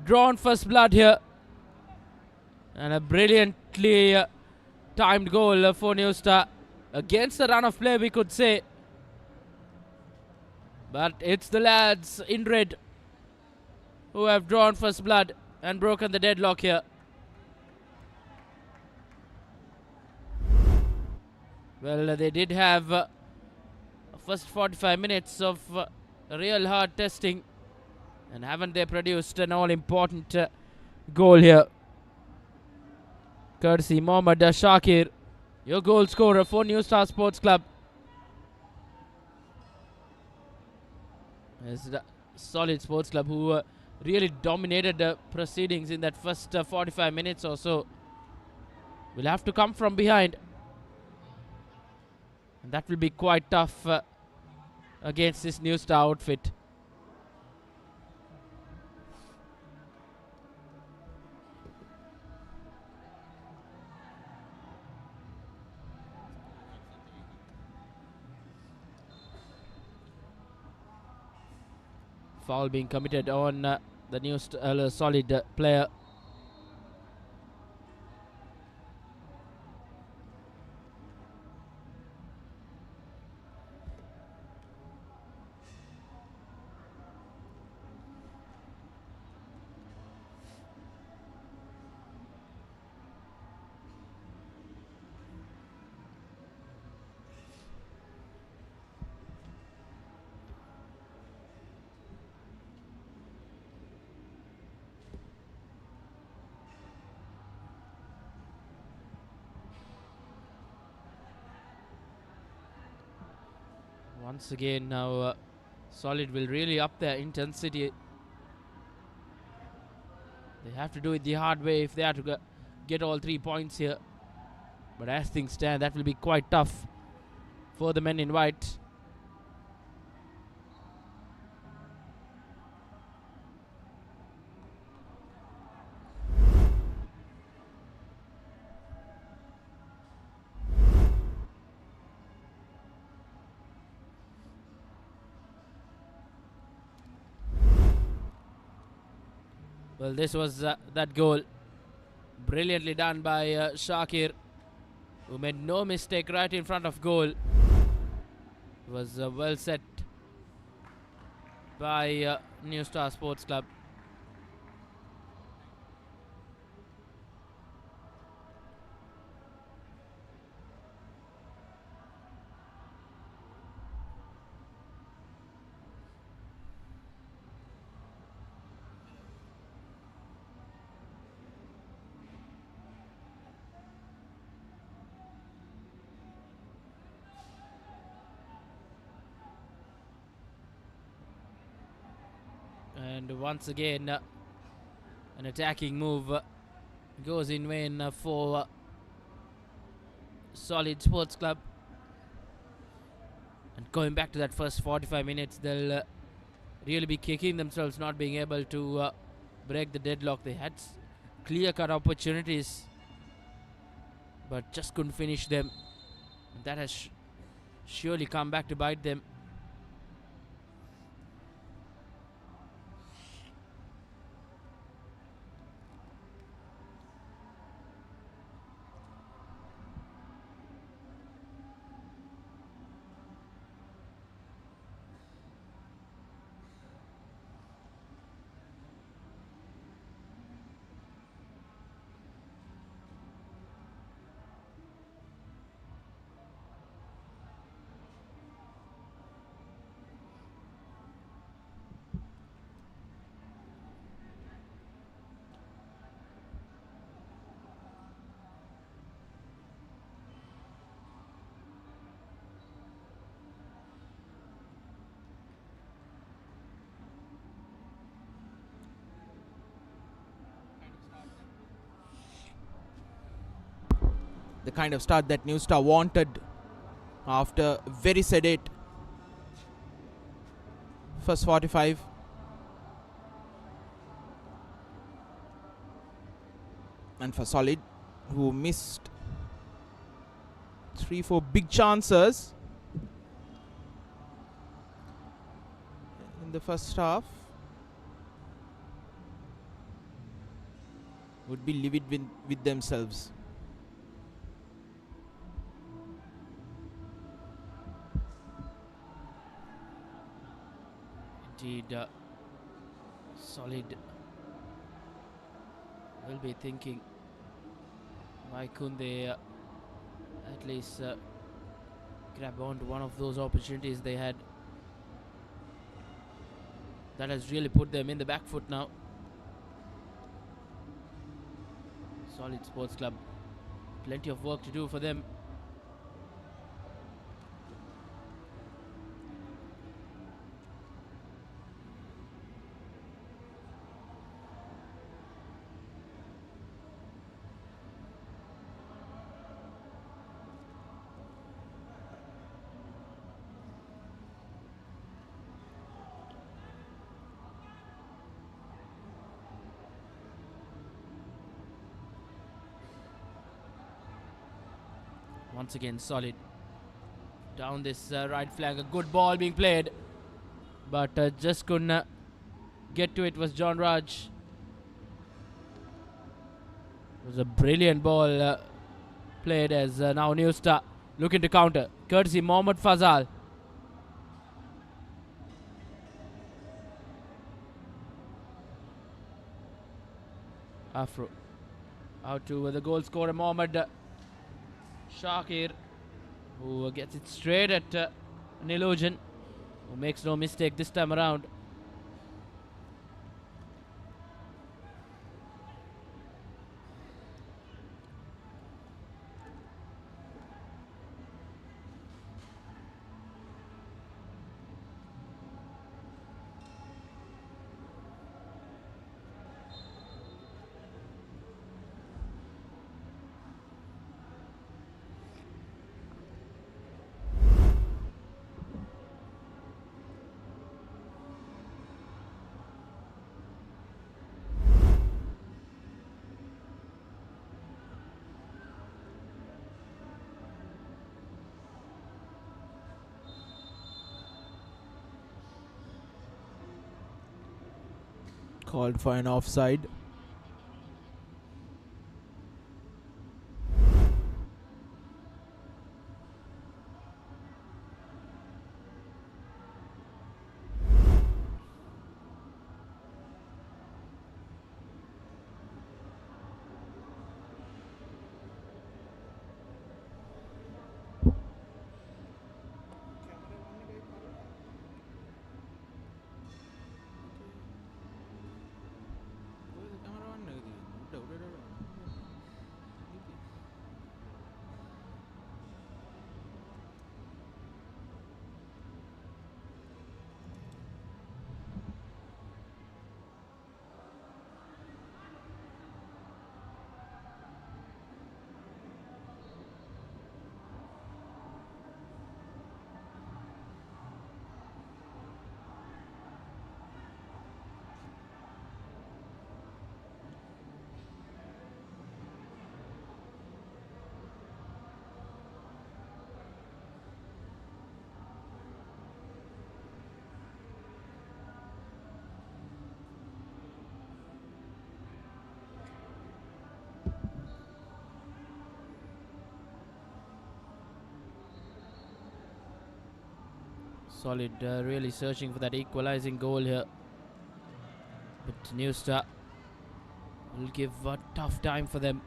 drawn first blood here, and a brilliantly timed goal for New Star against the run of play, we could say. But it's the lads in red who have drawn first blood and broken the deadlock here. Well, they did have first 45 minutes of real hard testing, and haven't they produced an all-important goal here? Courtesy Mohammad Shakir, your goal scorer for New Star Sports Club. It's the Solid Sports Club who really dominated the proceedings in that first 45 minutes or so. Will have to come from behind, and that will be quite tough against this New Star outfit. Foul being committed on the New Solid player. Once again now Solid will really up their intensity. They have to do it the hard way if they are to get all 3 points here. But as things stand, that will be quite tough for the men in white. Well, this was that goal. Brilliantly done by Shakir, who made no mistake right in front of goal. It was well set by New Star Sports Club. And once again, an attacking move goes in vain for Solid Sports Club. And going back to that first 45 minutes, they'll really be kicking themselves not being able to break the deadlock. They had clear-cut opportunities, but just couldn't finish them. That has surely come back to bite them. The kind of start that New Star wanted after very sedate first 45. And for Solid, who missed 3-4 big chances in the first half, would be livid with themselves. Indeed, Solid will be thinking, why couldn't they at least grab onto one of those opportunities they had? That has really put them in the back foot now. Solid Sports Club, plenty of work to do for them. Once again, Solid down this right flank. A good ball being played, but just couldn't get to it. Was John Raj. It was a brilliant ball played as now New Star looking to counter. Courtesy Mohammad Fazal. Afro out to the goal scorer Mohammad Shakir, who gets it straight at Nilojan, who makes no mistake this time around. Called for an offside. Solid, really searching for that equalizing goal here. But New Star will give a tough time for them.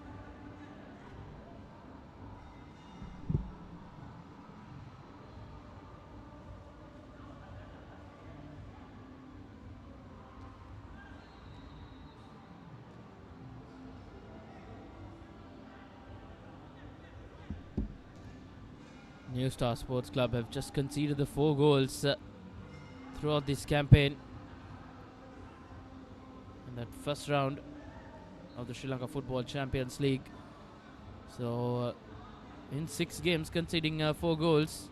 New Star Sports Club have just conceded the 4 goals throughout this campaign. In that first round of the Sri Lanka Football Champions League. So, in 6 games, conceding 4 goals.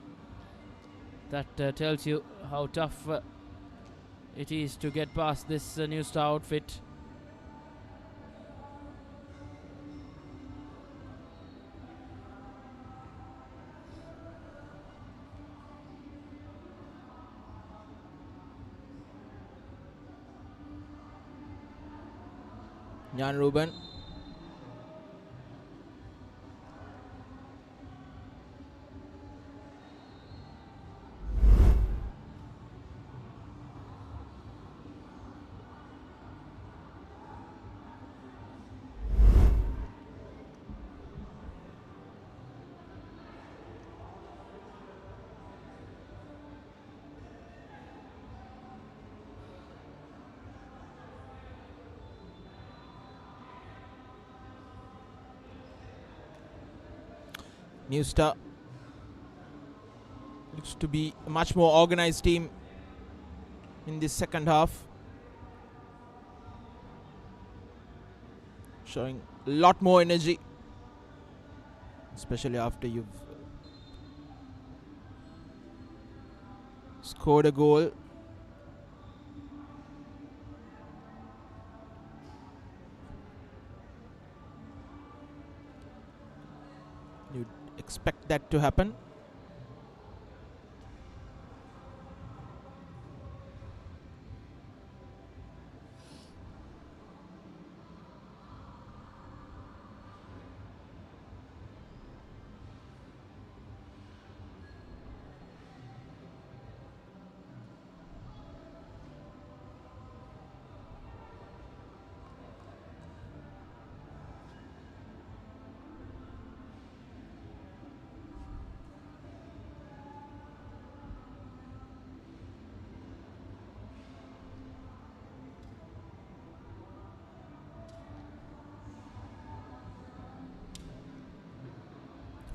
That tells you how tough it is to get past this New Star outfit. Jan Ruben. New Star looks to be a much more organized team in this second half, showing a lot more energy, especially after you've scored a goal. You'd expect that to happen.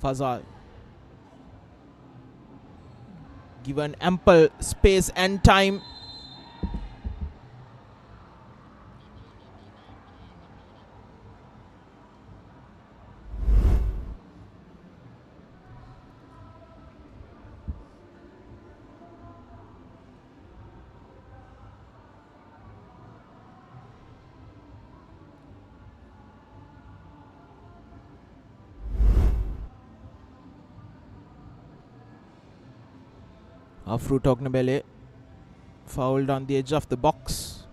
Fazal given ample space and time. Afru Tognabele fouled on the edge of the box.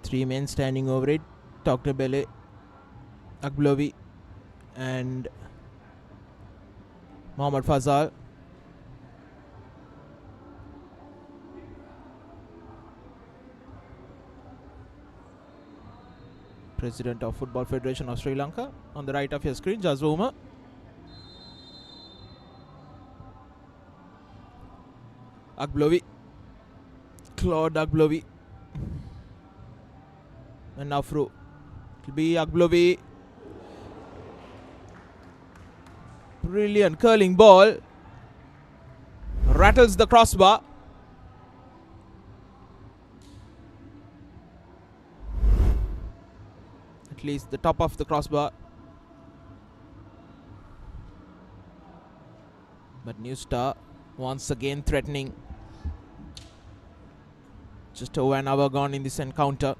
Three men standing over it. Dr. Bele, Agblovi and Mohammad Fazal. President of Football Federation of Sri Lanka. On the right of your screen, Jazuma. Agblovi. Claude Agblovi. And now through. It will be Agblovi. Brilliant curling ball. Rattles the crossbar. At least the top of the crossbar. But New Star once again threatening. Just over an hour gone in this encounter.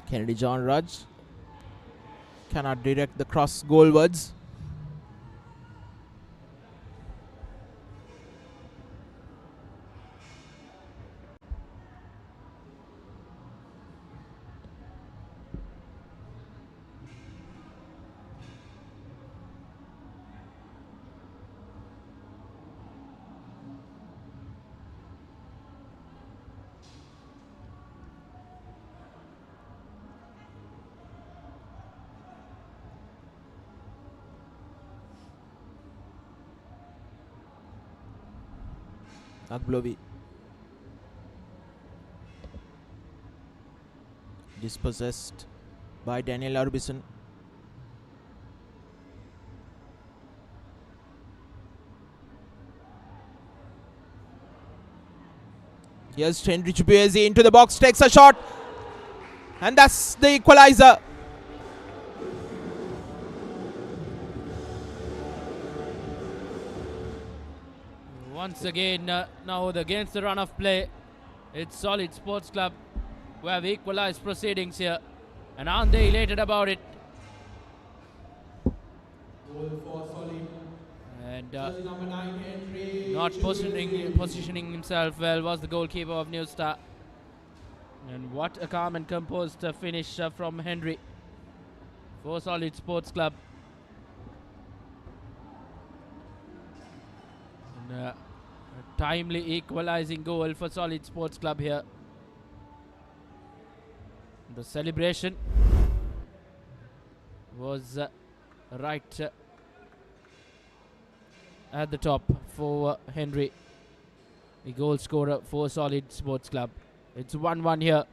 Kennedy John Raj cannot direct the cross goalwards. Agblovi dispossessed by Daniel Arbison. Here's Henry Chibueze into the box, takes a shot, and that's the equalizer. Once again, now against the run of play, it's Solid Sports Club who have equalized proceedings here. And aren't they elated about it? And not positioning himself well was the goalkeeper of New Star. And what a calm and composed finish from Henry for Solid Sports Club. And, a timely equalizing goal for Solid Sports Club here. The celebration was right at the top for Henry, the goal scorer for Solid Sports Club. It's 1-1 here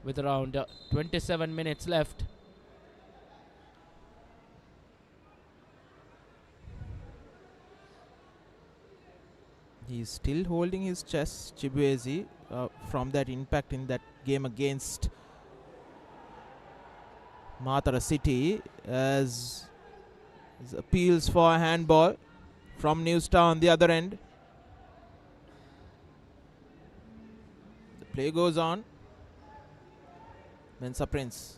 with around 27 minutes left. He's still holding his chest, Chibueze, from that impact in that game against Matara City, as appeals for a handball from New Star on the other end. The play goes on. Mensa Prince.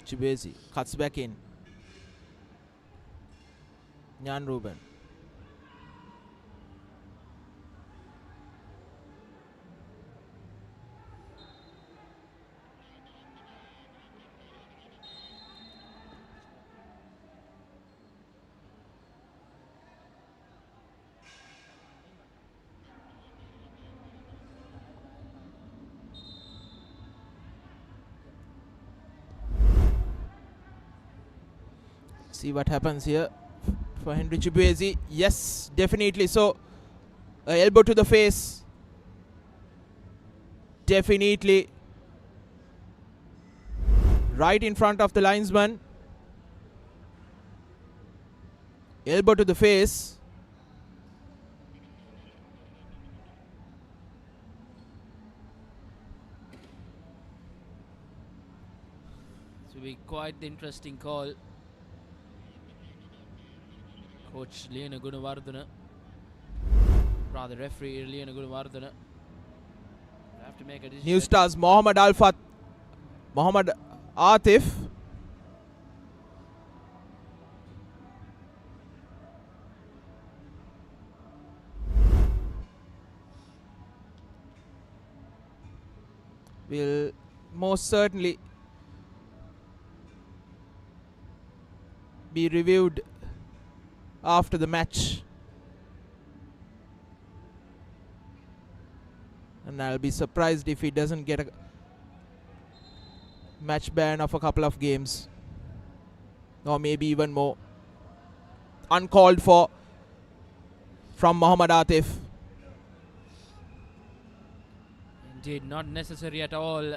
Chibueze cuts back in. Nyan Ruben. See what happens here for Henry Chibueze. Yes, definitely. So, elbow to the face. Definitely. Right in front of the linesman. Elbow to the face. This will be quite the interesting call. Coach Leena Gunawardana, rather referee Leena Gunawardana, have to make a decision. New stars Mohammad Atif. Will most certainly be reviewed after the match, and I'll be surprised if he doesn't get a match ban of a couple of games, or maybe even more. Uncalled for from Mohammad Atif. Indeed, not necessary at all.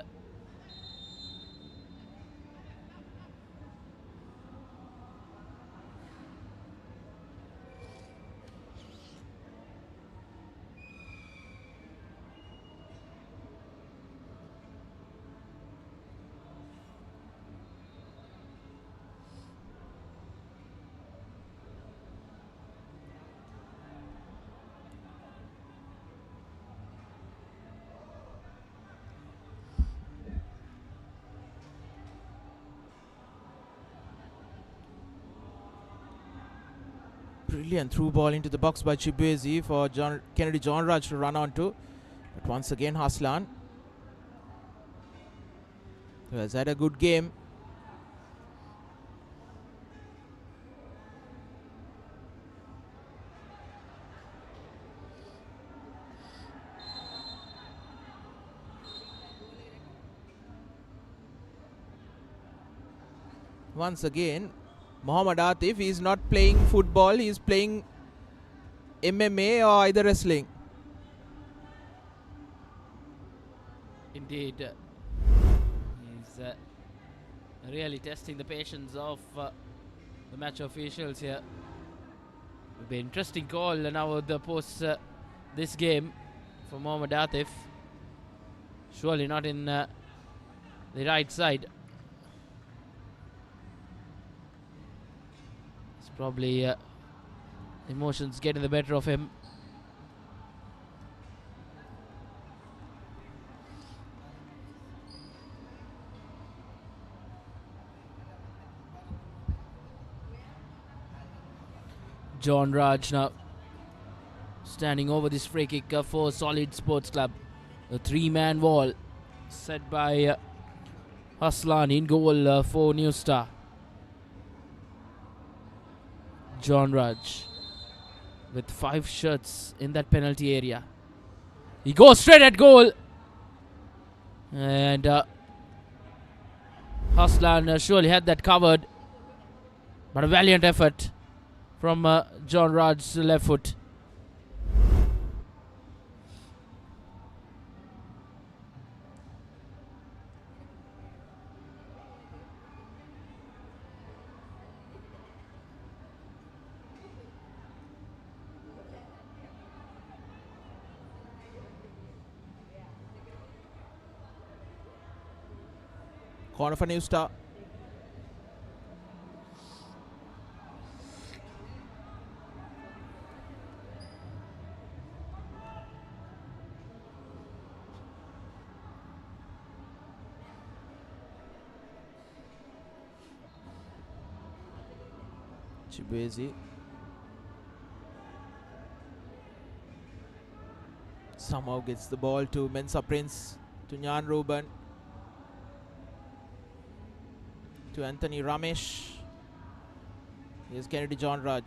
Brilliant through ball into the box by Chibwezi for Kennedy John Raj to run onto. But once again, Haslan, who has had a good game. Once again, Mohammad Atif is not playing football, he is playing MMA or either wrestling. Indeed, he's really testing the patience of the match officials here. It'll be an interesting call now the post this game for Mohammad Atif. Surely not in the right side. It's probably emotions getting the better of him. John Raj now standing over this free kick for Solid Sports Club. A three-man wall set by Haslan in goal for New Star. John Raj with 5 shots in that penalty area. He goes straight at goal. And Haslan surely had that covered. But a valiant effort from John Raj's left foot. Corner for New Star. Chibwezi somehow gets the ball to Mensa Prince, to Nyan Ruben, to Anthony Ramesh. Here's Kennedy John Raj.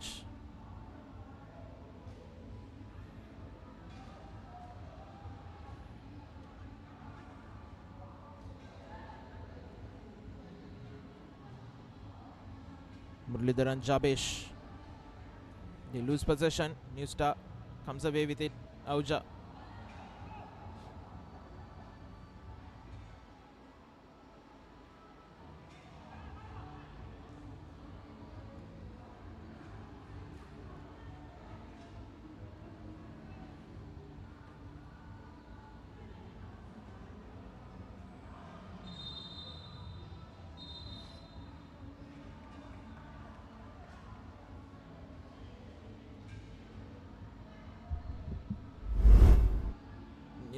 Muralidharan Jabesh. They lose possession. New Star comes away with it. Auja.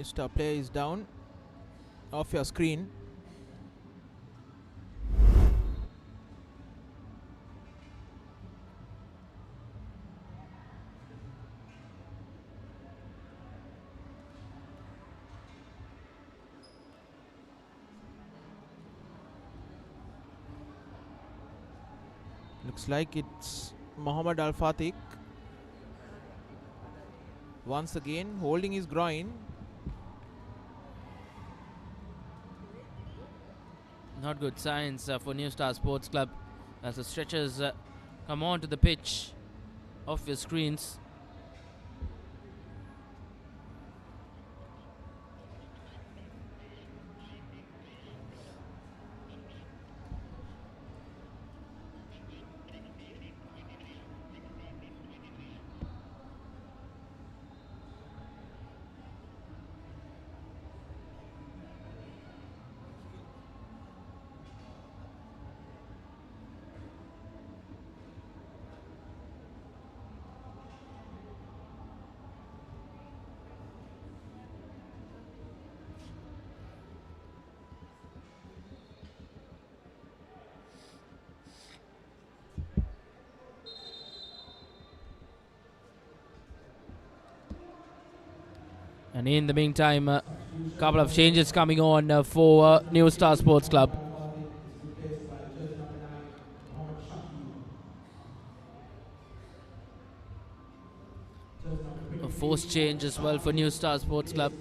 New Star player is down off your screen. Looks like it's Mohammad Al Fatih once again holding his groin. Not good signs for New Star Sports Club as the stretchers come onto the pitch off your screens. And in the meantime, a couple of changes coming on for New Star Sports Club. A forced change as well for New Star Sports Club.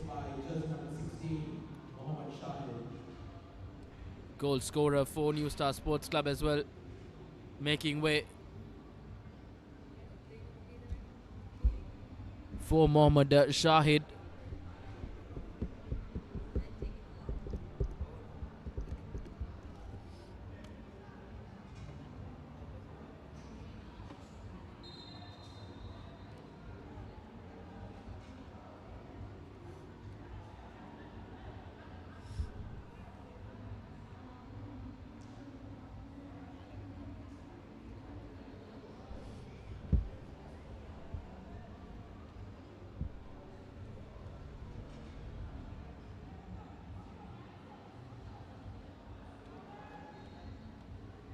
Goal scorer for New Star Sports Club as well, making way for Mohammad Shahid.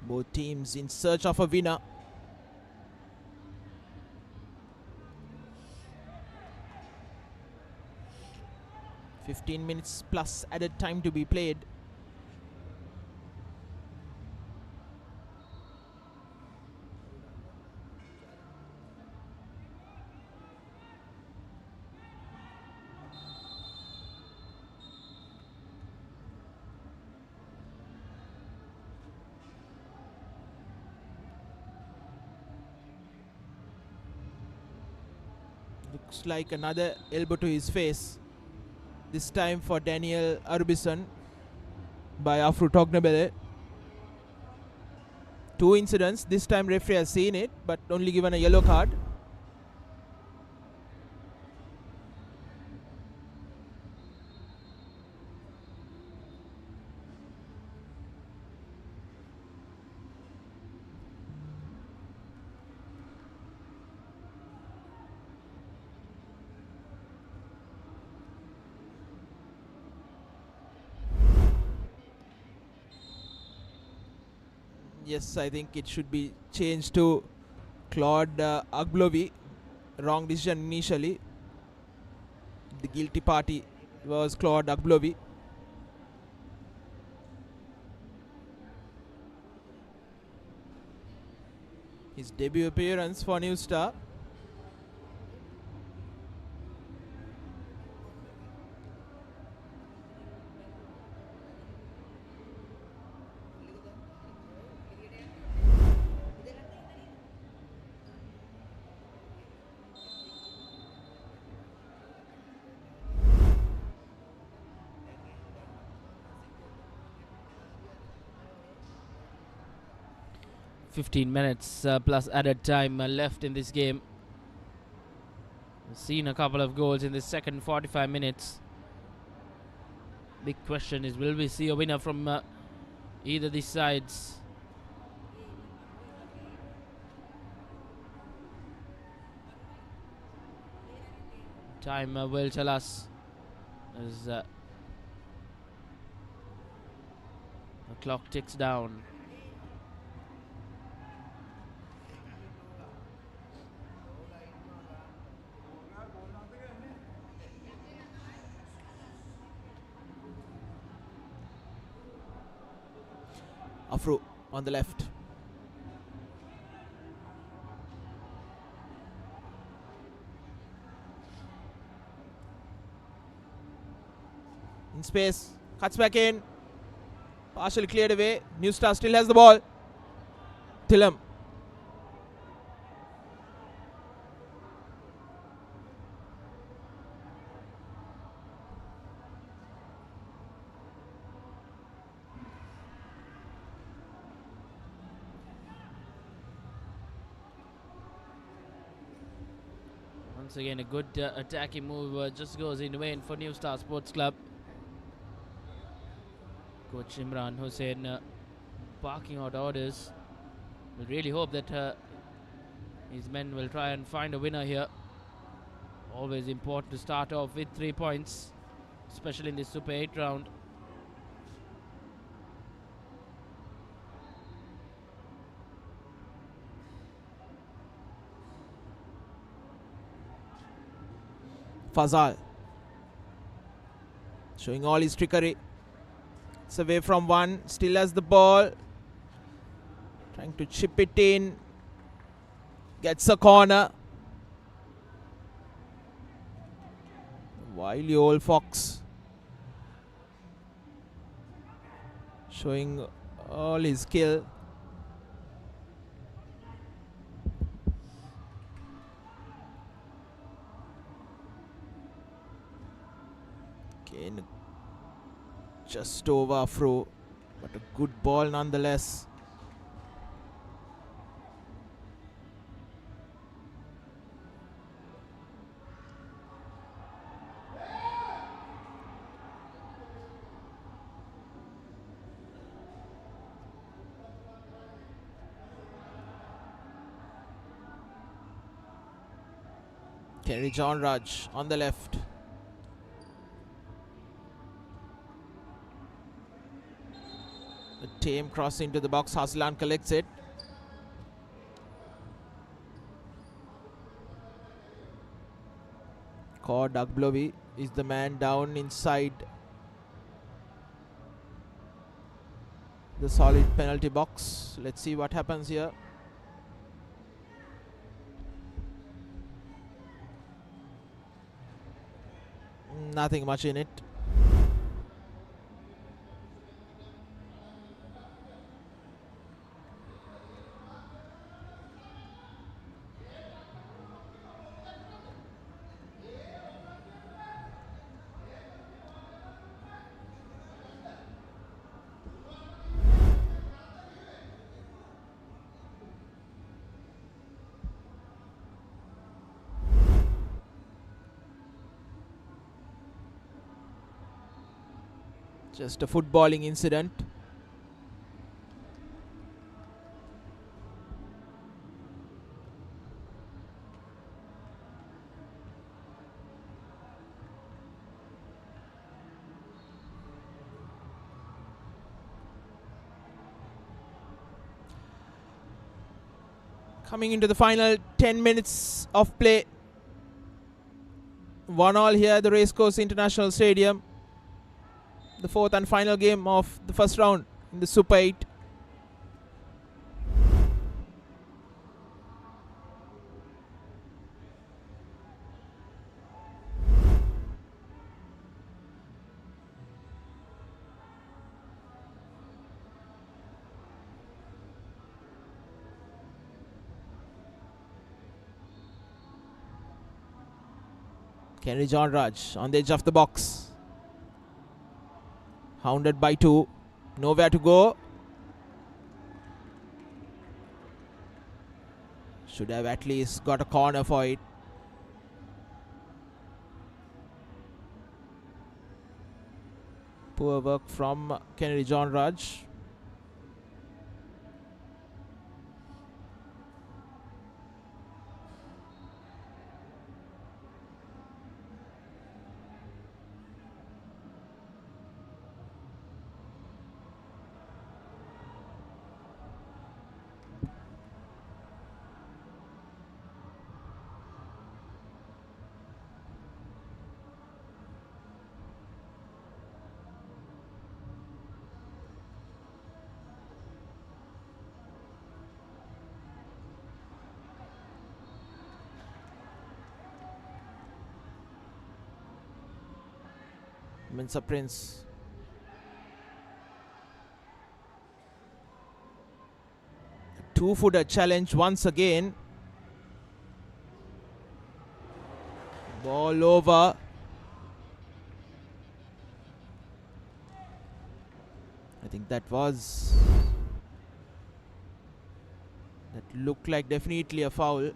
Both teams in search of a winner. "15 minutes plus added time to be played." Looks like another elbow to his face. This time for Daniel Arbison by Afru Tognabele. Two incidents. This time referee has seen it but only given a yellow card. Yes, I think it should be changed to Claude Agblovi. Wrong decision initially. The guilty party was Claude Agblovi. His debut appearance for New Star. "15 minutes plus added time left in this game. We've seen a couple of goals in the second 45 minutes. Big question is, will we see a winner from either these sides? Time will tell us as the clock ticks down. Afro on the left. In space, cuts back in. Partially cleared away. New Star still has the ball. Tillam. Once again, a good attacking move just goes in vain for New Star Sports Club. Coach Imran Hussain barking out orders. We really hope that his men will try and find a winner here. Always important to start off with 3 points, especially in this Super 8 round. Fazal showing all his trickery. It's away from one, still has the ball, trying to chip it in, gets a corner. Wily old fox showing all his skill. Again, just over Afro, but a good ball nonetheless. Kenny John Raj on the left. The tame cross into the box. Haslan collects it. Cord Agblovi is the man down inside the solid penalty box. Let's see what happens here. Nothing much in it. Just a footballing incident. Coming into the final 10 minutes of play. 1-1 here at the Racecourse International Stadium. The fourth and final game of the first round in the Super 8. Kenny John Raj on the edge of the box. Hounded by two. Nowhere to go. Should have at least got a corner for it. Poor work from Kennedy John Raj. Mensa Prince. Two-footer challenge once again. Ball over. I think that looked like definitely a foul.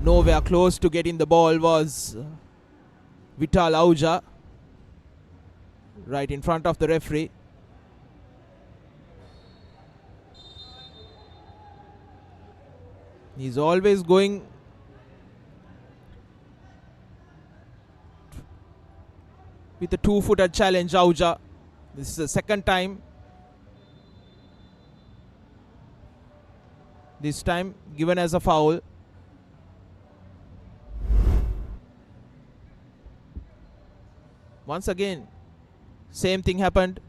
Nowhere close to getting the ball was Vital Ahuja, right in front of the referee. He's always going with a two-footer challenge, Ahuja. This is the second time. This time given as a foul. Once again, same thing happened.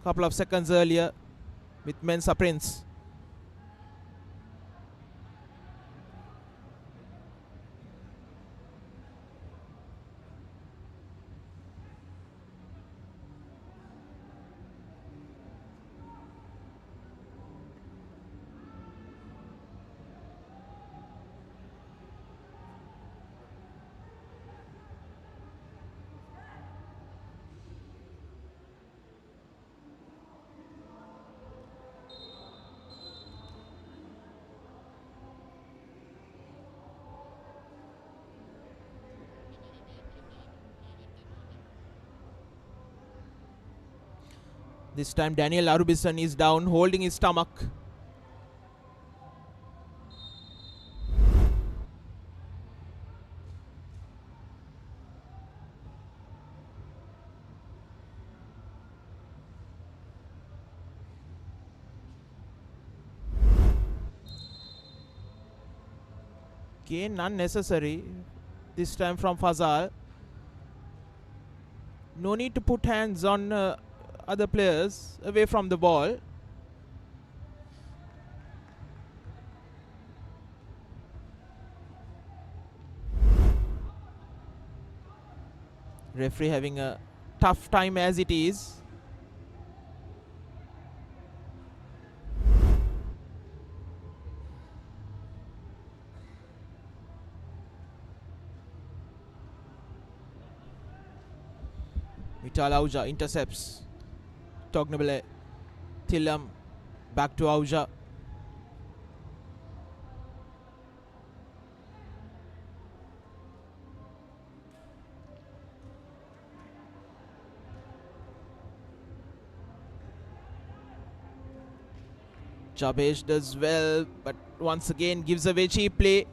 Couple of seconds earlier with Mensa Prince. This time Daniel Arubison is down, holding his stomach. Again unnecessary. This time from Fazal. No need to put hands on other players away from the ball. Referee having a tough time as it is. Vital Ahuja intercepts. Tognabile. Tillam. Back to Ahuja. Jabesh does well, but once again gives away cheap play.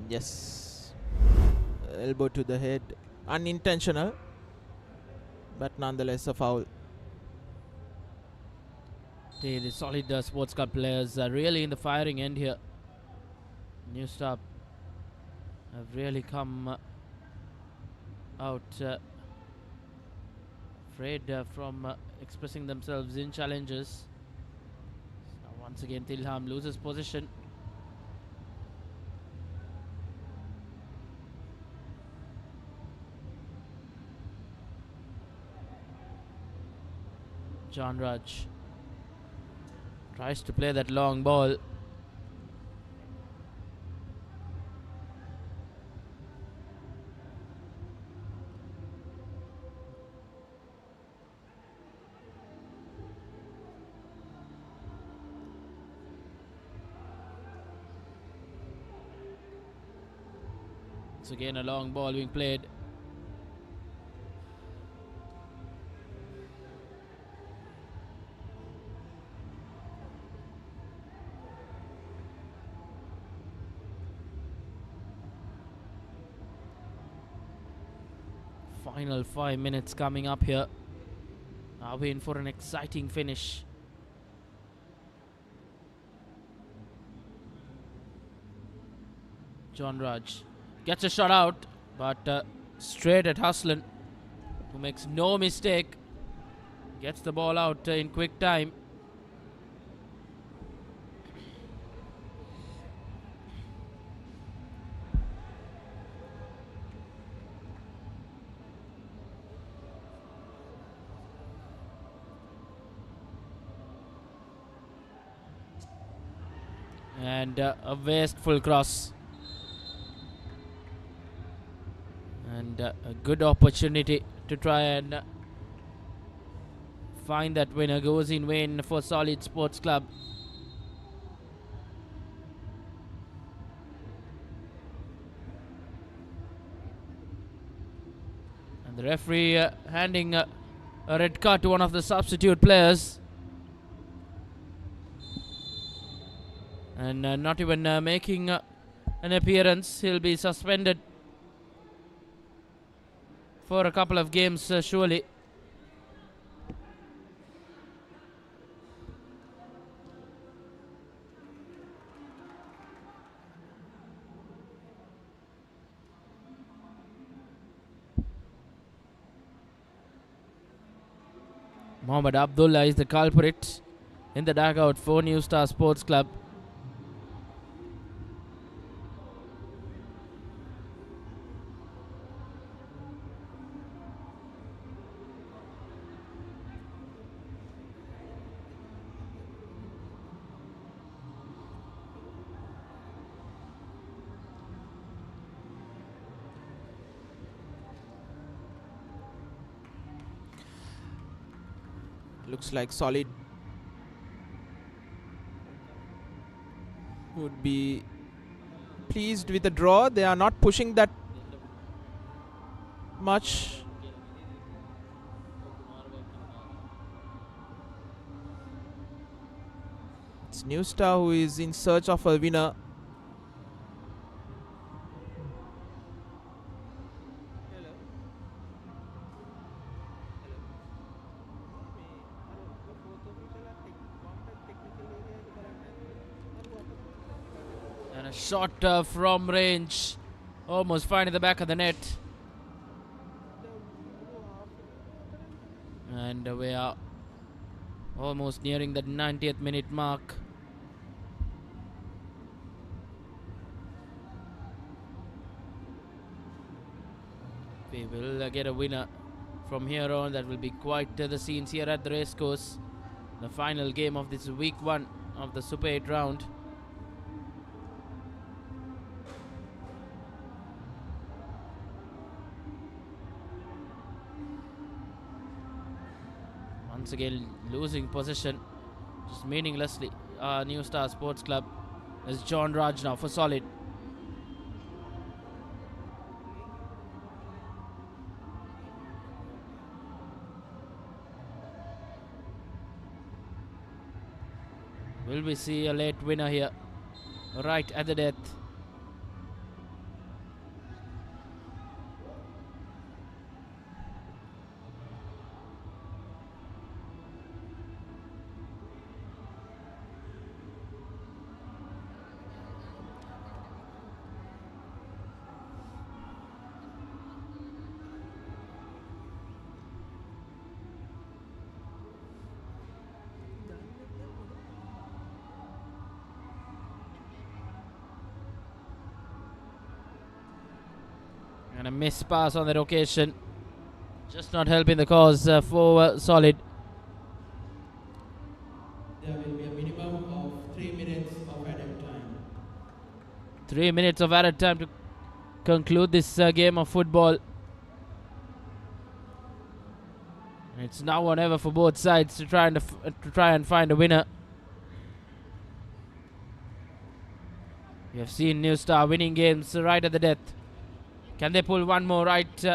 Yes. Elbow to the head. Unintentional, but nonetheless a foul. The solid Sports Cup players are really in the firing end here. New Star have really come out afraid from expressing themselves in challenges. Now once again Tilham loses position. John Raj tries to play that long ball. It's again a long ball being played. Final 5 minutes coming up here. Are we in for an exciting finish? John Raj gets a shot out, but straight at Haslan, who makes no mistake. Gets the ball out in quick time. And a wasteful cross. And a good opportunity to try and find that winner goes in vain for Solid Sports Club. And the referee handing a red card to one of the substitute players. And not even making an appearance. He'll be suspended for a couple of games, surely. Mohammad Abdullah is the culprit in the dugout for New Star Sports Club. Looks like Solid would be pleased with the draw. They are not pushing that much. It's New Star who is in search of a winner. And a shot from range, almost finding the back of the net. And we are almost nearing the 90th minute mark. We will get a winner from here on. That will be quite the scenes here at the racecourse. The final game of this week 1 of the Super 8 round. Once again losing possession just meaninglessly. New Star Sports Club is John Raj now for Solid. Will we see a late winner here right at the death? And a missed pass on that occasion. Just not helping the cause for Solid. There will be a minimum of 3 minutes of added time. 3 minutes of added time to conclude this game of football. And it's now or never for both sides to try and find a winner. We have seen New Star winning games right at the death. Can they pull one more right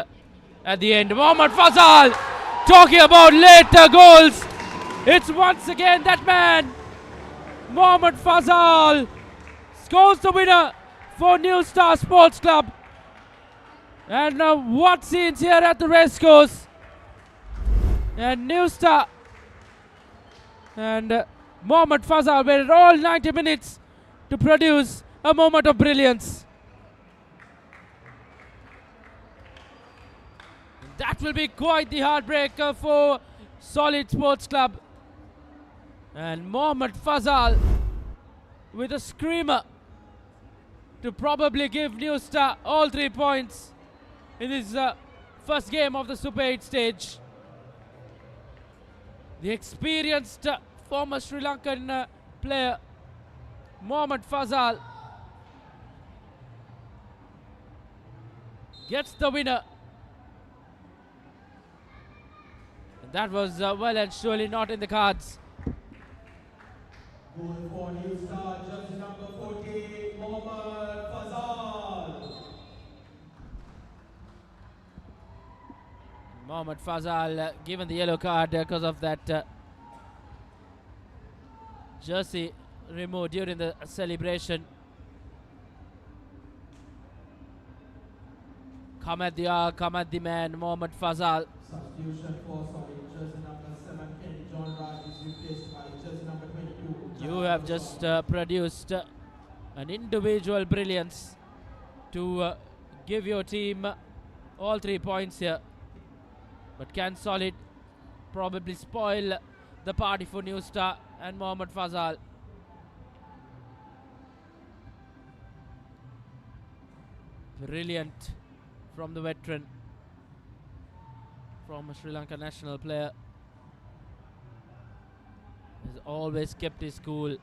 at the end? Mohammad Fazal talking about later goals. It's once again that man, Mohammad Fazal, scores the winner for New Star Sports Club. And what scenes here at the racecourse. And new star. And Mohammad Fazal waited all 90 minutes to produce a moment of brilliance. That will be quite the heartbreaker for Solid Sports Club. And Mohammad Fazal with a screamer to probably give New Star all 3 points in this first game of the Super 8 stage. The experienced former Sri Lankan player Mohammad Fazal gets the winner. And that was well and surely not in the cards. Goal for New Star, jersey number 40, Mohammad Fazal. Mohammad Fazal given the yellow card because of that jersey removed during the celebration. Come at the hour, come at the man, Mohammad Fazal. Substitution for jersey number 7, Kennedy John Raj is replaced by jersey number 22. You have just produced an individual brilliance to give your team all 3 points here. But can Solid probably spoil the party for New Star and Mohammad Fazal? Brilliant from the veteran, from a Sri Lanka national player. Has always kept his cool.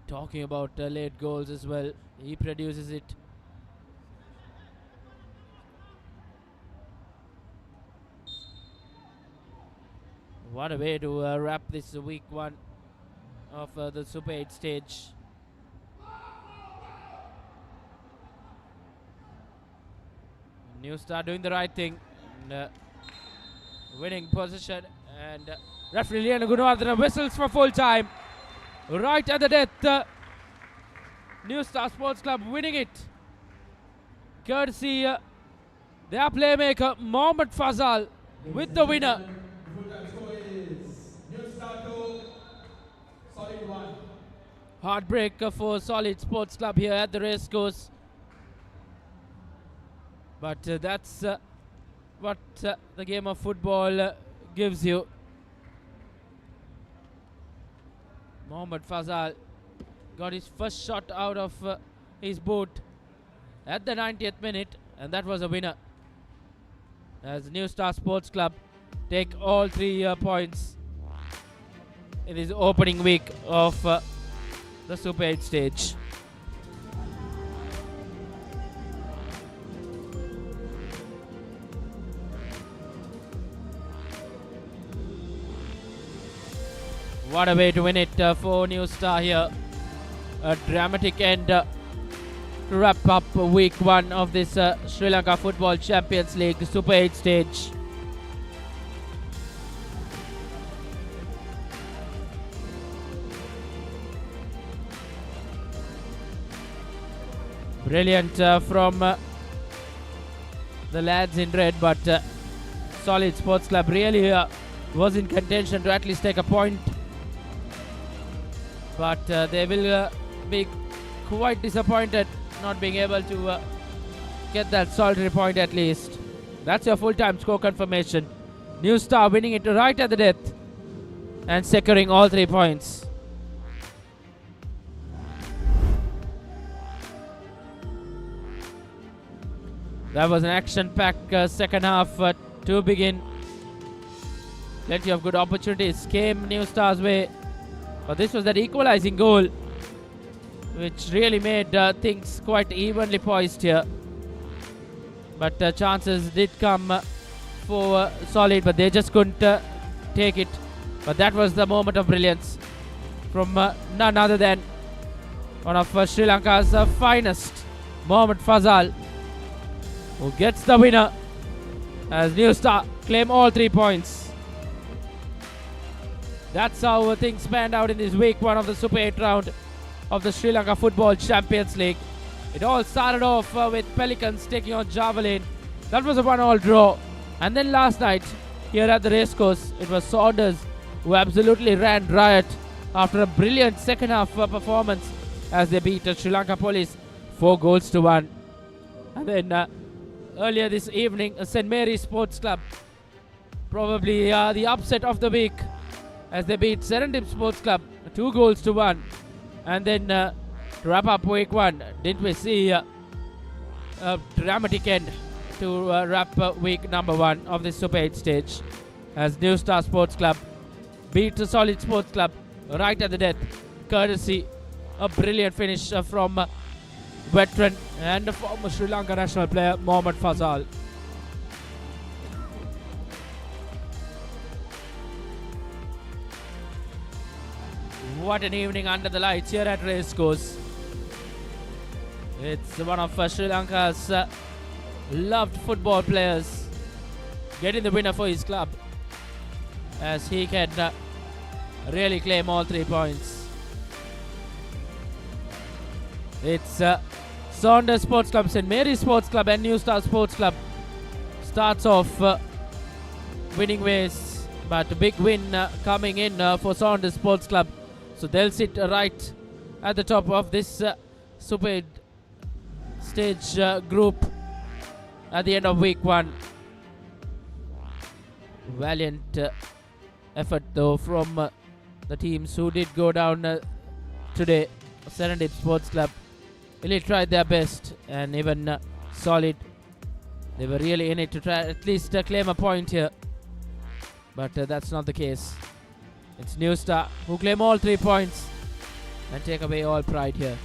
Talking about late goals as well, he produces it. What a way to wrap this week 1 of the Super 8 stage. New Star doing the right thing and winning position, and referee Liana Gunawardena whistles for full time. Right at the death, New Star Sports Club winning it. Courtesy their playmaker Mohammad Fazal with the winner. Heartbreaker for Solid Sports Club here at the racecourse. But that's what the game of football gives you. Mohammad Fazal got his first shot out of his boot at the 90th minute, and that was a winner. As New Star Sports Club take all 3 points in this opening week of the Super 8 stage. What a way to win it for New Star here. A dramatic end to wrap up week 1 of this Sri Lanka Football Champions League Super 8 stage. Brilliant from the lads in red, but Solid Sports Club really was in contention to at least take a point. But they will be quite disappointed not being able to get that solitary point at least. That's your full-time score confirmation. New Star winning it right at the death and securing all 3 points. That was an action-packed second half to begin. Plenty of good opportunities came New Star's way. But this was that equalizing goal, which really made things quite evenly poised here. But chances did come for Solid, but they just couldn't take it. But that was the moment of brilliance from none other than one of Sri Lanka's finest, Mohammad Fazal, who gets the winner as New Star claim all 3 points. That's how things panned out in this week 1 of the Super 8 round of the Sri Lanka Football Champions League. It all started off with Pelicans taking on Javelin. That was a 1-all draw. And then last night, here at the racecourse, it was Saunders who absolutely ran riot after a brilliant second half performance as they beat Sri Lanka Police 4-1. And then earlier this evening, St. Mary's Sports Club, probably the upset of the week, as they beat Serendip Sports Club 2-1. And then to wrap up week 1, didn't we see a dramatic end to wrap week number 1 of the Super 8 stage, as New Star Sports Club beat Solid Sports Club right at the death, courtesy a brilliant finish from veteran and former Sri Lanka national player Mohammad Fazal. What an evening under the lights here at Racecourse. It's one of Sri Lanka's loved football players getting the winner for his club, as he can really claim all 3 points. It's Saunders Sports Club, St. Mary's Sports Club and New Star Sports Club starts off winning ways, but a big win coming in for Saunders Sports Club. So they'll sit right at the top of this Super 8 stage group at the end of week 1. Valiant effort though from the teams who did go down today. Serendip Sports Club really tried their best, and even Solid, they were really in it to try at least claim a point here, but that's not the case. It's New Star who claim all 3 points and take away all pride here.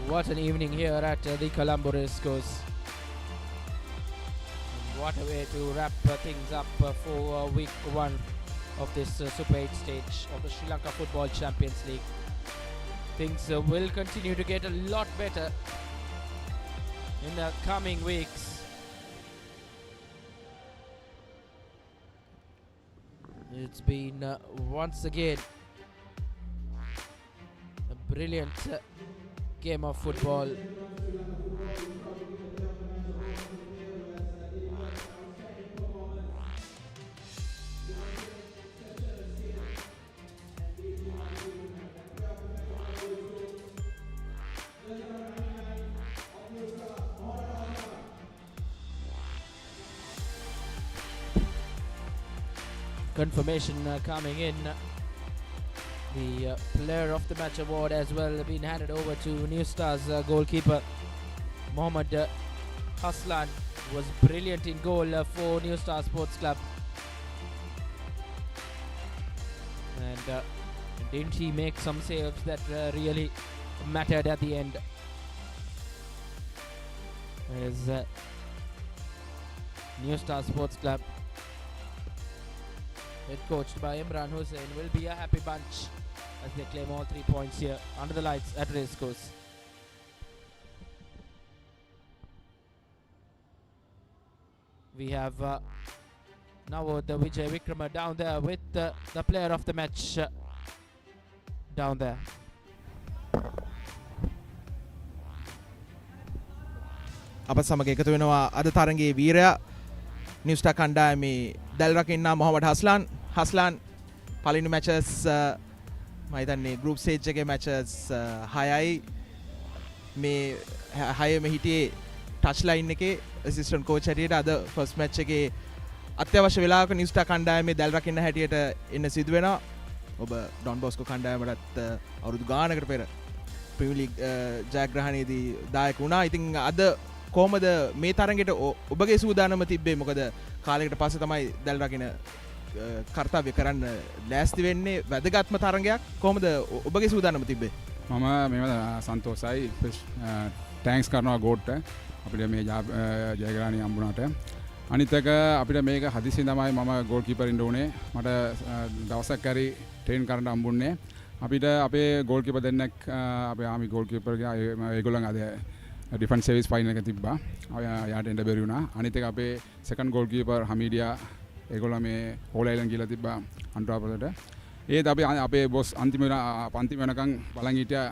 What an evening here at the Colombo Racecourse. What a way to wrap things up for week 1 of this Super 8 stage of the Sri Lanka Football Champions League. Things will continue to get a lot better in the coming weeks. It's been once again a brilliant game of football. Confirmation coming in. The player of the match award as well been handed over to New Star's goalkeeper Mohammad Haslan. Was brilliant in goal for New Star Sports Club, and didn't he make some saves that really mattered at the end, as New Star Sports Club, head coached by Imran Hussain, will be a happy bunch as they claim all 3 points here under the lights at Racecourse. We have now the Vijay Vikrama down there with the player of the match down there. අප සමග එකතු වෙනවා අද තරඟයේ වීරයා New star කණ්ඩායමේ දැල් රකින්නා මොහමඩ් හස්ලාන්. හස්ලාන් පළවෙනි matches මම හිතන්නේ group stage එකේ මැචස් 6යි මේ 6ෙම හිටියේ ටච් ලයින් එකේ ඇසිස්ටන්ට් කෝච් හැටියට. අද ෆස්ට් මැච් එකේ අත්‍යවශ්‍ය වෙලාවක නිව් ස්ටාර් කණ්ඩායමේ දැල් රකින්න හැටියට එන්න සිදු වෙනවා. ඔබ ඩොන් බොස්කෝ කණ්ඩායමටත් අවුරුදු ගානකට පෙර ප්‍රීමියර් ලීග් ජයග්‍රහණයේදී දායක වුණා. ඉතින් අද කොහමද මේ තරඟෙට ඔබගේ සූදානම තිබ්බේ? මොකද කාලයකට පස්සේ තමයි දැල් රකින්න කර්තව්‍ය කරන්න ලෑස්ති වෙන්නේ. වැදගත්ම තරඟයක්. කොහමද ඔබගේ සූදානම තිබ්බේ? මම මේව සන්තෝෂයි. ටැන්ක්ස් කරනවා ගෝඩ්ට අපිට මේ ජයග්‍රහණය හම්බුණාට. අනිත් එක අපිට මේක හදිසියෙන් තමයි මම ගෝල් කීපර් ඉන්න උනේ. මට දවසක් හරි ට්‍රේන් කරන්න හම්බුන්නේ. අපිට අපේ ගෝල් කීපර් දෙන්නෙක් අපේ ආමි ගෝල් කීපර්ගේ ඒගොල්ලන් අද ඩිෆෙන්ස් සර්විස් ෆයිනල් එක තිබ්බා. යාට එන්න බැරි වුණා. අනිත් එක අපේ සෙකන්ඩ් ගෝල් කීපර් හමීඩියා ඒගොල්ලෝ මේ ඕල් අයිලන්ඩ් ගිහලා තිබ්බා අන්ට්‍රාපලට. ඒත් අපේ බොස් අන්තිම වෙනකන් බලන් හිටියා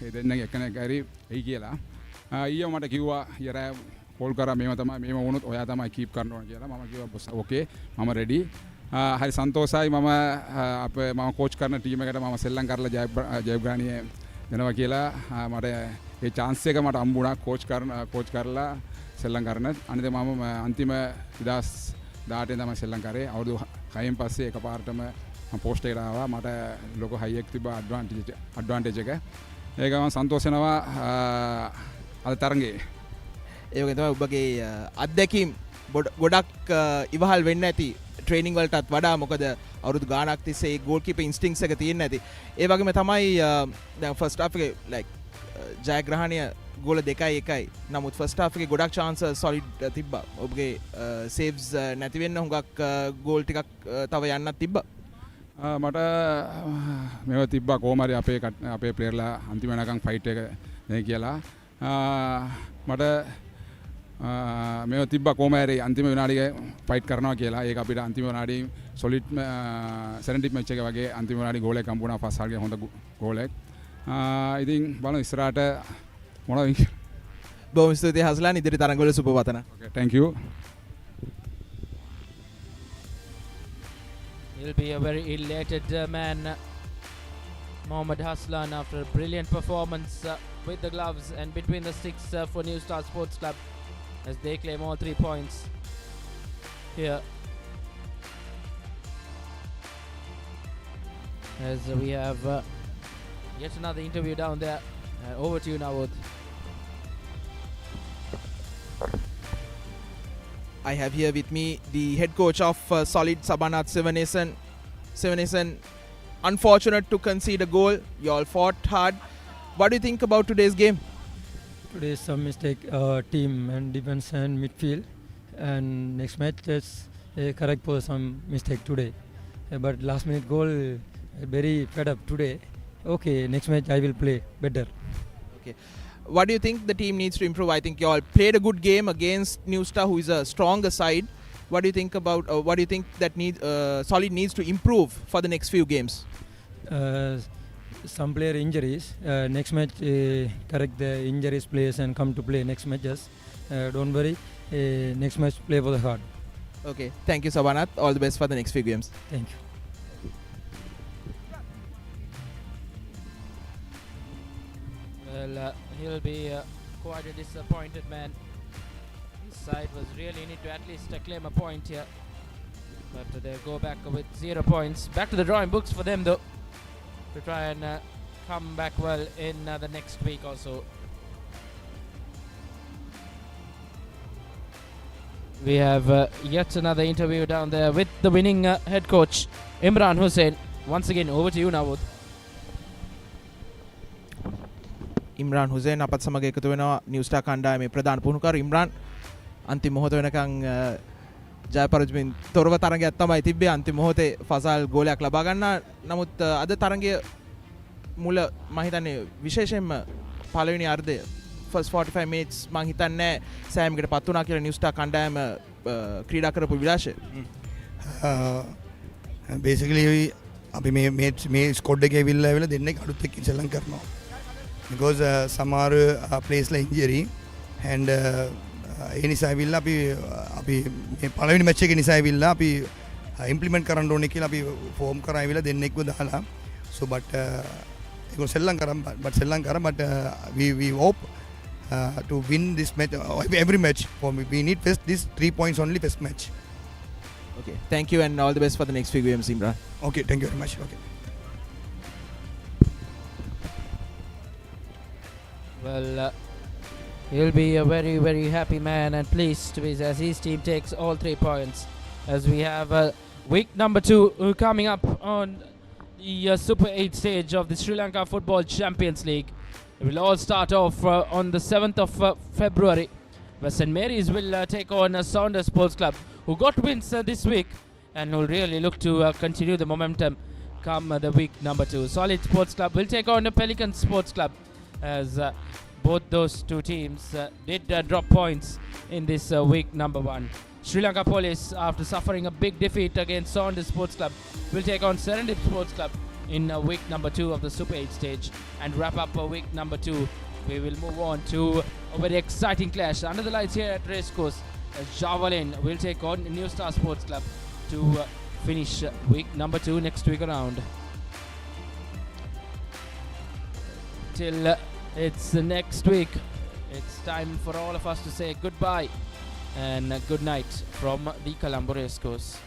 ඒ දෙන්නෙක් එක්කෙනෙක් හරි එයි කියලා. ඊයේ මට කිව්වා යරා කෝල් කරා මේව වුණොත් ඔයා තමයි කීප් කරන්න ඕන කියලා. මම කිව්වා බොස් ඕකේ මම රෙඩි. හරි සන්තෝෂයි මම කෝච් කරන ටීම් එකට මම සෙල්ලම් කරලා ජයග්‍රහණය දෙනවා කියලා මට ඒ chance එක මට හම්බුණා කෝච් කරලා සෙල්ලම් කරන. අනිත් මම අන්තිම 2018 තමයි සෙල්ලම් කරේ. අවුරුදු 6න් පස්සේ එකපාරටම මම පෝස්ට් එකට ආවා. මට ලොකු හයි එකක් තිබ්බා ඇඩ්වාන්ටේජ් එක. ඒක මම සන්තෝෂ වෙනවා අද තරඟේ. ඒ වගේ තමයි ඔබගේ අත්දැකීම් ගොඩක් ඉවහල් වෙන්න ඇති ට්‍රේනිං වලටත් වඩා. මොකද අවුරුදු ගාණක් තිස්සේ ඒ ගෝල් කීපර් ඉන්ස්ටින්ක්ට්ස් එක තියෙන්න ඇති. ඒ වගේම තමයි දැන් ෆස්ට් හාෆ් එකේ ලයික් ජයග්‍රහණය ගෝල 2-1. නමුත් ෆස්ට් හාෆ් එකේ ගොඩක් chance සොලිඩ් තිබ්බා. ඔබගේ සේව්ස් නැති වෙන්න හුඟක් ගෝල් ටිකක් තව යන්නත් තිබ්බා. මට මේව තිබ්බා කොහොම හරි අපේ ප්ලේයර්ලා අන්තිම වෙනකන් ෆයිට් එක නේ කියලා. මට මේව තිබ්බා කොහොම හරි අන්තිම විනාඩියේ ෆයිට් කරනවා කියලා. ඒක අපිට අන්තිම විනාඩියේ සොලිඩ් 70 මැච් එක වගේ අන්තිම විනාඩියේ ගෝල් එකක් හම්බුණා. ෆස්ට් හාෆ් එකේ හොඳ ගෝල් එකක්. ඉතින් බලමු ඉස්සරහට මොනවද. බොහොම ස්තුතියි හස්ලාන්. ඉදිරි තරඟවල සුබ පතන. Okay, thank you. He'll be a very elated man, Mohammad Haslan, after a brilliant performance with the gloves and between the sticks for New Star Sports Club as they claim all 3 points here. As we have yet another interview down there. Over to you now, Wood. I have here with me the head coach of Solid, Sabanath Sivanesan. Unfortunate to concede a goal. You all fought hard. What do you think about today's game? Today is some mistake, team and defense and midfield. And next match, let's correct for some mistake today. But last minute goal, very fed up today. Okay, next match I will play better. Okay. What do you think the team needs to improve? I think you all played a good game against New Star, who is a stronger side. What do you think about? What do you think that Solid needs to improve for the next few games? Some player injuries. Next match, correct the injuries players and come to play next matches. Don't worry. Next match, play for the hard. Okay. Thank you, Sabanath. All the best for the next few games. Thank you. Well, he'll be quite a disappointed man. His side was really need to at least claim a point here. But they go back with 0 points. Back to the drawing books for them though, to try and come back well in the next week or so. We have yet another interview down there with the winning head coach Imran Hussain. Once again, over to you now, Wood. Imran Hussain අපත් සමග එකතු වෙනවා New star කණ්ඩායමේ ප්‍රධාන පුහුණුකරු. ඉම්රාන්, අන්තිම මොහොත වෙනකන් ජය පරාජයෙන් තොරව තරගයක් තමයි තිබ්බේ. අන්තිම මොහොතේ ෆසල් ගෝලයක් ලබා ගන්නා. නමුත් අද තරගයේ මුල මම හිතන්නේ විශේෂයෙන්ම පළවෙනි අර්ධය first 45 minutes මම හිතන්නේ සෑම්කට පත් වුණා කියලා නිව් ස්ටාර් කණ්ඩායම ක්‍රීඩා කරපු විලාශය. basically අපි මේ ස්කොඩ් එකේ ඇවිල්ලා දෙන්නෙක් අලුත් එක්ක ඉස්සෙල්ලම් කරනවා. because සමහර players ලා injury and ඒ නිසා ඇවිල්ලා අපි මේ පළවෙනි මැච් එකේ නිසා ඇවිල්ලා අපි implement කරන්න ඕනේ කියලා අපි ෆෝම් කරා ඇවිල්ලා දෙන්නෙක්ව දාලා. so but ඒක සෙල්ලම් කරා but we hope to win this match, every match. For me, we need first this 3 points only first match. Okay, thank you and all the best for the next few games, Imran. Okay, thank you very much. Okay. Well, he'll be a very, very happy man and pleased as his team takes all 3 points. As we have week number 2 coming up on the Super 8 stage of the Sri Lanka Football Champions League. It will all start off on the 7th of February, where St. Mary's will take on Saunders Sports Club, who got wins this week and will really look to continue the momentum come the week number 2. Solid Sports Club will take on the Pelican Sports Club, as both those two teams did drop points in this week number 1. Sri Lanka Police, after suffering a big defeat against Saunders Sports Club, will take on Serendip Sports Club in week number 2 of the Super 8 stage and wrap up week number 2. We will move on to a very exciting clash under the lights here at Racecourse. Javelin will take on New Star Sports Club to finish week number 2 next week around. Till it's next week, it's time for all of us to say goodbye and good night from the Colombo Racecourse.